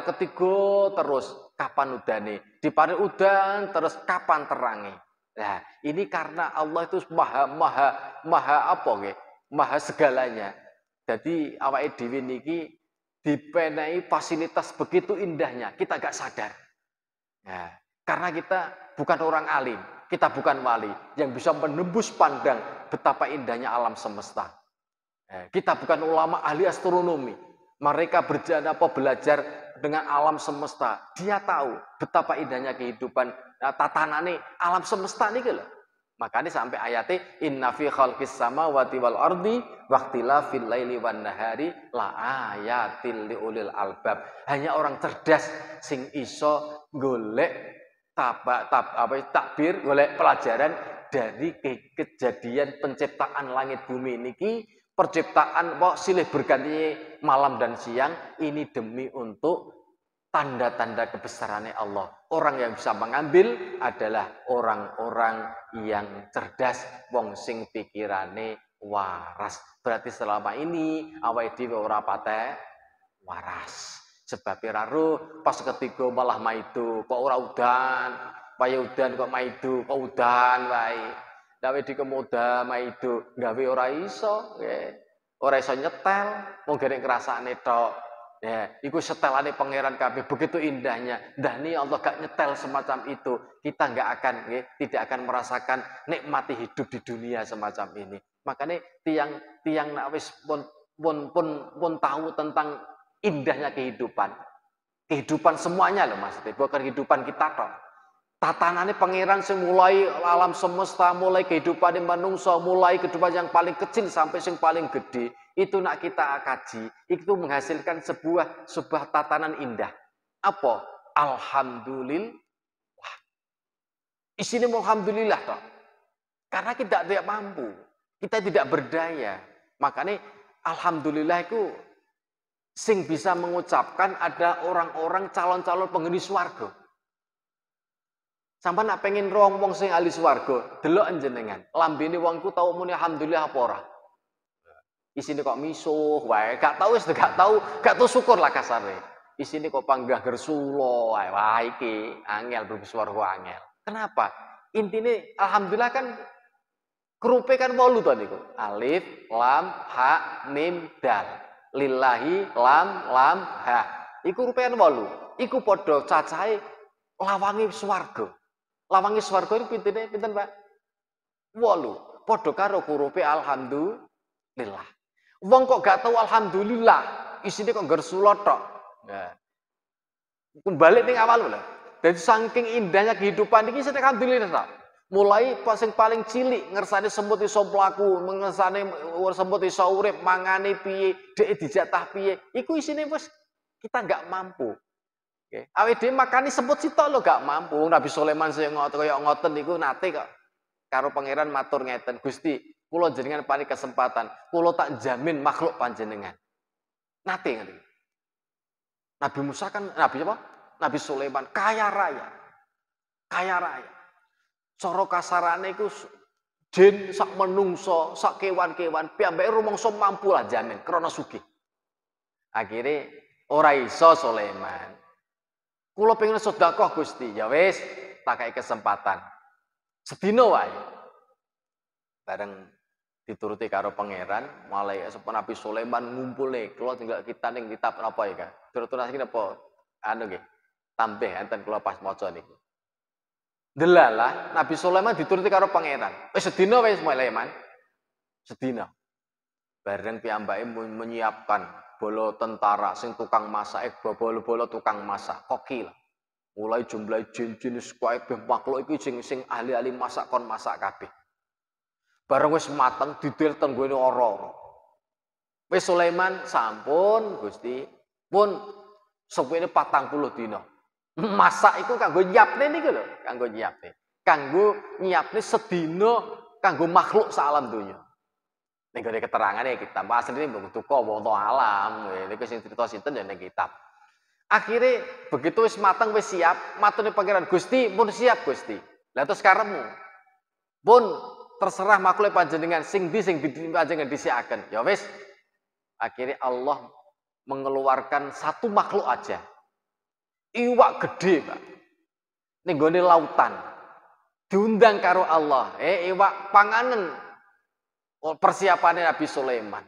[SPEAKER 1] ketiga terus kapan udane, diparil udan terus kapan terangi. Nah, ini karena Allah itu maha apa nggih? Maha segalanya. Jadi awake dhewe niki dipenehi fasilitas begitu indahnya, kita gak sadar. Nah, karena kita bukan orang alim.
[SPEAKER 2] Kita bukan wali yang bisa menembus pandang betapa indahnya alam semesta. Kita bukan ulama ahli astronomi. Mereka belajar dengan alam semesta. Dia tahu betapa indahnya kehidupan tatanane alam semesta ini loh. Makanya sampai ayatnya inna fi khalqis samawati wal ardi waqtilafil laili wan nahari la ayatil liulil albab. Hanya orang cerdas sing iso golek takbir, golek pelajaran dari kejadian penciptaan langit bumi niki, penciptaan silih berganti malam dan siang ini demi untuk tanda-tanda kebesarannya Allah. Orang yang bisa mengambil adalah orang-orang yang cerdas, wong sing pikirane waras. Berarti selama ini awake dhewe ora patek waras. Sebab raru pas ketiga malah maido, kok ora udan, wae udan kok maido, kok udan wae. Dawe dikemuda maido, gawe ora iso, ora iso nyetel, wong gene ngrasakne tok. Ya, iku setelane pangeran kabeh begitu indahnya. Dani Allah gak nyetel semacam itu, kita nggak akan tidak akan merasakan nikmati hidup di dunia semacam ini. Makanya tiang nak wis pun tahu tentang indahnya kehidupan. Kehidupan semuanya loh maksudnya, bukan kehidupan kita toh. Tatanane pangeran sing mulai alam semesta, mulai kehidupan manungsa, mulai kehidupan yang paling kecil sampai yang paling gede. Itu nak kita kaji, itu menghasilkan sebuah tatanan indah. Apa? Alhamdulillah. Isinya alhamdulillah toh. Karena kita tidak mampu, kita tidak berdaya. Makanya alhamdulillah itu sing bisa mengucapkan ada orang-orang calon-calon penghuni swarga. Sampai nak pengen roh wong sing ahli swarga, delok jenengan. Lambene wongku tau muni alhamdulillah apa ora? Isine kok misuh wae, gak tahu gak tahu syukur lah kasare. Isine kok panggah gersulo wae, wah iki angel mlebu swarga angel. Kenapa? Intine alhamdulillah kan kerupe kan 8 to niku. Alif, lam, ha, mim, dal. Lillahi lam ha. Iku rupiah 8. Iku padha cacahe lawange swarga. Lawange swarga iku pinten Pak? 8. Padha karo hurufe alhamdulillah. Wong kok gak tahu alhamdulillah, isine kok gersulot tok. Nah. Kembali ning awal lho. Dadi saking indahnya kehidupan iki sing alhamdulillah tok. Mulai pas yang paling cilik ngersane semut iso mlaku, ngersane semut iso urip, mangane piye, dhek dijatah piye, iku isine wis kita enggak mampu. Nggih. Awake dhewe makani semut sitok lho gak mampu. Nabi Sulaiman sing kaya ngoten niku nate kok karo pangeran matur ngeten, Gusti, kula jenengan paring kesempatan, kula tak jamin makhluk panjenengan. Nate ngene. Nabi Musa kan Nabi apa? Nabi Sulaiman kaya raya. Kaya raya. Cara kasarane iku jin sak menungso, sak kewan-kewan, piyambake rumangsa mampu lah jamin krana sugih. Akhire ora iso Sulaiman. Kula pengen sedekah Gusti, ya wis tak kei kesempatan. Sedina wae. Bareng dituruti karo pangeran, mulai Nabi Sulaiman ngumpule, kula tinggal kita ning kitab napa ya, Kak? Turut-turut napa anu nggih. Tambah enten kula pas maca niku. Delalah Nabi Sulaiman dituruti karo pangeran. Sedina wis Sulaiman. Sedina. Bareng piyambake menyiapkan bolo tentara sing tukang masak, bolo-bolo tukang masak, kokil. Mulai jumlah jin-jin kabeh makhluk iki sing ahli-ahli masak kon masak kabeh. Bareng wis mateng didil tenggone ora-ora. Wis Sulaiman sampun Gusti, pun suwene 40 dina. Masak iku kanggo nyiapne niku lho, kanggo nyiapne. Kanggo nyiapne sedina kanggo makhluk sak alam donya. Ning gone keterangane kitab asline mbok duka wong alam, niku sing crita sinten ya ning kitab. Akhire begitu wis mateng wis siap, maturne pangeran Gusti, pun siap Gusti. Lah terus karepmu. Pun terserah makhluk panjenengan sing panjenengan disiaken. Ya wis. Akhirnya Allah mengeluarkan satu makhluk aja. Iwak gede, Pak. Ning gone lautan. Diundang karo Allah. Iwak panganen. Persiapane Nabi Sulaiman.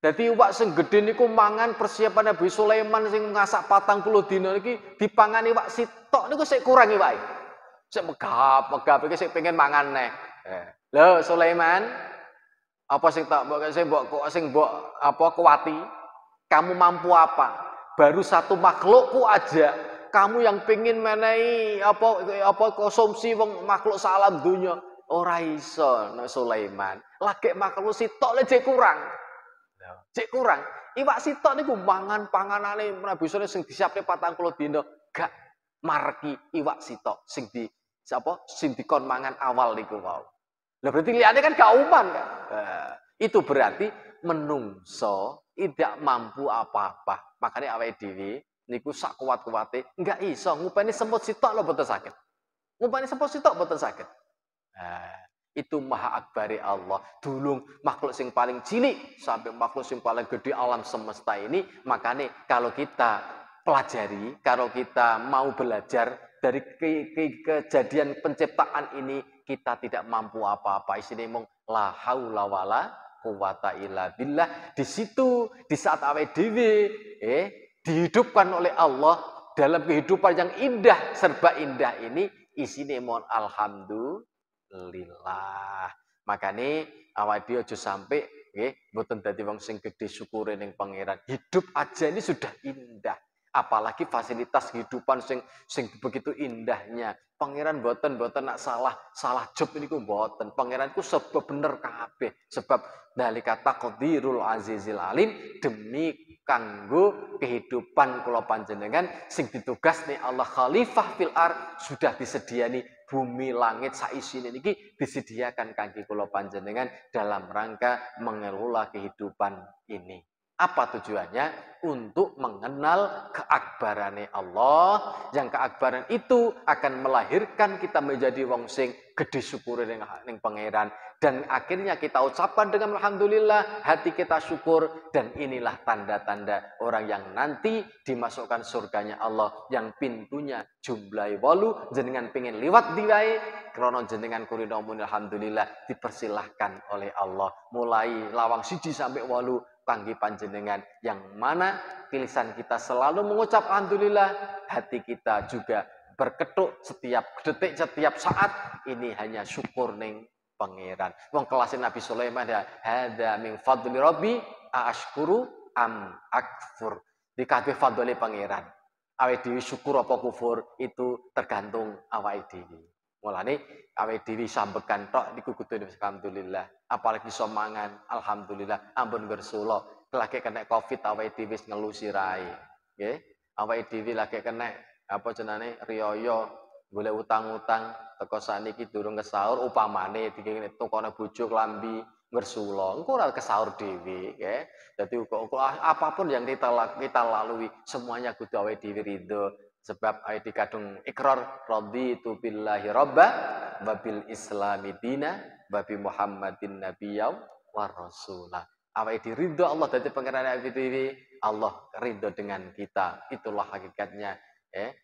[SPEAKER 2] Dadi iwak sing gedhe niku mangan persiapan Nabi Sulaiman sing ngasak 40 dina iki dipangan iwak sitok niku sik kurang iwake. Sing megap-megap iki sing pengen mangan neh. Lho Sulaiman, apa sing mbok apa kuwati? Kamu mampu apa? Baru satu makhlukku aja kamu yang pengen menehi apa konsumsi wong makhluk salam dunya ora iso Sulaiman. Lagi makhluk sitok le jek kurang. Jek kurang. Iwak sitok niku mangan panganane menabusane sing disiapne 40 dina gak marki iwak sitok sing di siapa sing dikon mangan awal niku wau. Lah berarti liyane kan gak uman kan. Itu berarti menungso tidak mampu apa-apa. Makanya awake dhewe niku sak kuat-kuate enggak iso ngupeni semut sitok lho boten saged. Ngupeni semut sitok boten saged. Itu maha akbari Allah. Dulung makhluk sing paling cilik sampai makhluk sing paling gede alam semesta ini. Makanya kalau kita pelajari, kalau kita mau belajar dari kejadian penciptaan ini, kita tidak mampu apa-apa. Isinya mong la haula wala quwata illa billah. Di situ, di saat awake dhewe dihidupkan oleh Allah dalam kehidupan yang indah, serba indah ini, isinya mohon alhamdulillah. Makanya awake dhewe aja sampai mboten dadi wong sing gedhe syukure ning pangeran. Hidup aja ini sudah indah. Apalagi fasilitas kehidupan sing begitu indahnya. Pangeran boten nak salah job niku boten. Pangeran ku sebab bener kabeh. Sebab dalika taqdirul azizil alim demi kanggo kehidupan kula panjenengan sing ditugasne Allah khalifah fil ar sudah disediani bumi langit saisine niki disediakan kangge kula panjenengan dalam rangka mengelola kehidupan ini. Apa tujuannya? Untuk mengenal keakbarannya Allah. Yang keakbaran itu akan melahirkan kita menjadi wong sing gede syukur ning pangeran. Dan akhirnya kita ucapkan dengan alhamdulillah, hati kita syukur. Dan inilah tanda-tanda orang yang nanti dimasukkan surganya Allah. Yang pintunya jumlahi 8, jenengan pengen liwat diwae. Krono jenengan kurina mun alhamdulillah dipersilahkan oleh Allah. Mulai lawang 1 sampai 8. Kangge panjenengan yang mana tulisan kita selalu mengucap alhamdulillah, hati kita juga berketuk setiap detik, setiap saat ini hanya syukur ning pangeran. Wong kelasin Nabi Sulaiman ya hadza min fadli rabbi ashkuru am akfur. Di kabeh fadhole pangeran. Awake dhewe syukur apa kufur itu tergantung awake dhewe. Mulane awake dhewe sambekan tok niku kudu alhamdulillah. Apalagi iso mangan, alhamdulillah. Ampun gersula, lagi kena Covid awake dhewe wis ngelu sirahe. Nggih. Awake dhewe lagi kena apa jenenge riyaya golek utang-utang teko saniki durung kesaur upamane dikene tukone bojo klambi gersula. Engko ora kesaur dhewe, nggih. Dadi apapun yang kita lalui semuanya kudu awake dhewe ridho. Sebab ayat dikadung ikrar raditu billahi robba wa bil islami dina wa bi muhammadin nabiyyaw wa rasulah. Awake diridho Allah dadi pangeran awake dhewe, Allah ridho dengan kita. Itulah hakikatnya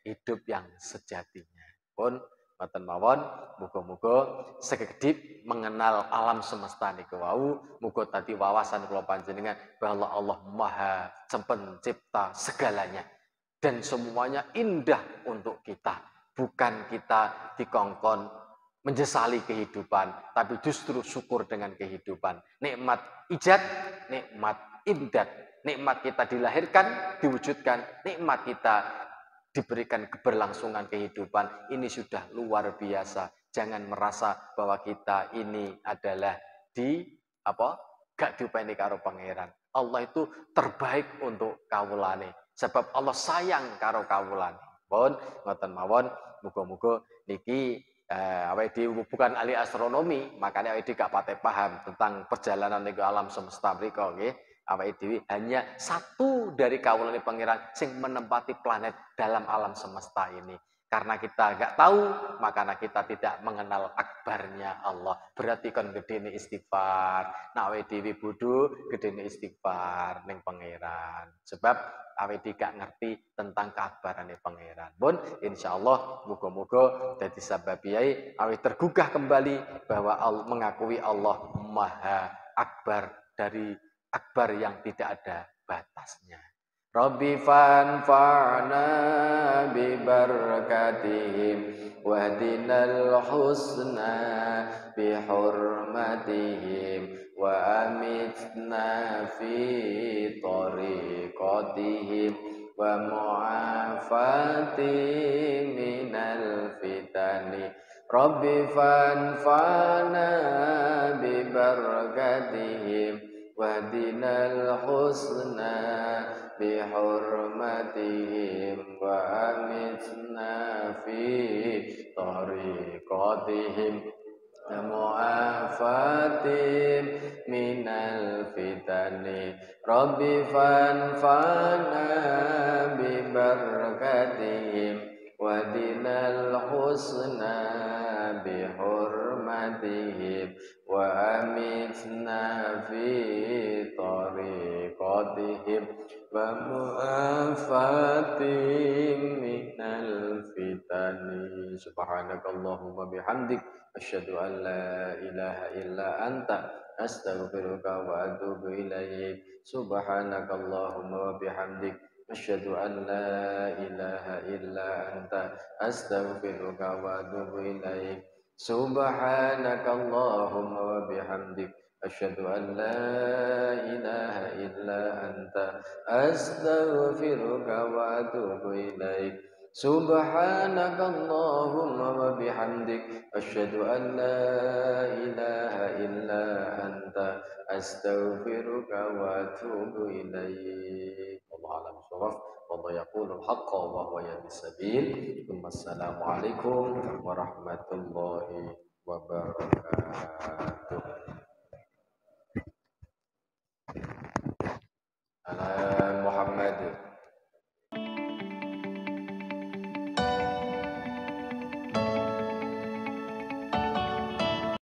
[SPEAKER 2] hidup yang sejatinya. Pun mboten mawon, muga-muga sekedhip mengenal alam semesta niku wau, muga tadi wawasan kula panjenengan bahwa Allah Maha pencipta segalanya. Dan semuanya indah untuk kita. Bukan kita dikongkon menyesali kehidupan. Tapi justru syukur dengan kehidupan. Nikmat ijad, nikmat imdad. Nikmat kita dilahirkan, diwujudkan. Nikmat kita diberikan keberlangsungan kehidupan. Ini sudah luar biasa. Jangan merasa bahwa kita ini adalah gak diupeni karo pangeran. Allah itu terbaik untuk kawulane. Sebab Allah sayang karo kawulane. Pun ngoten mawon, muga-muga niki awake dhewe bukan ahli astronomi, makanya awake dhewe gak pate paham tentang perjalanan niku alam semesta mriku nggih. Awake dhewe hanya satu dari kawulane pangeran sing menempati planet dalam alam semesta ini. Karena kita nggak tahu, makanya kita tidak mengenal akbarnya Allah. Berarti kan gedene istighfar. Nah, awake dhewe bodho, gedene istighfar ning pangeran. Sebab awake dhewe gak ngerti tentang keakbarane pangeran. Pun insyaallah muga-muga dadi sababiyai awake tergugah kembali bahwa mengakui Allah Maha Akbar dari akbar yang tidak ada batasnya. Rabbi fanfa'na bi barakatihim
[SPEAKER 1] واهدنا الحسنى بحرمتهم وأمتنا في طريقتهم ومعافاة من الفتن رب فانفعنا ببركتهم واهدنا الحسنى بحرمتهم وأمتنا في طريقتهم ومعافاة من الفتن رب فانفعنا ببركتهم واهدنا الحسنى بحرمتهم وأمتنا في طريقتهم ومعافاة من الفتن سبحانك اللهم بحمدك أشهد أن لا إله إلا أنت أستغفرك وأتوب إليك سبحانك اللهم وبحمدك أشهد أن لا إله إلا أنت أستغفرك وأتوب إليك سبحانك اللهم وبحمدك أشهد أن لا إله إلا أنت أستغفرك وأتوب إليك سبحانك اللهم وبحمدك أشهد أن لا إله إلا أنت أستغفرك وأتوب إليك والله أعلم بالصواب والله يقول الحق وهو يهدي السبيل ثم السلام عليكم ورحمة الله وبركاته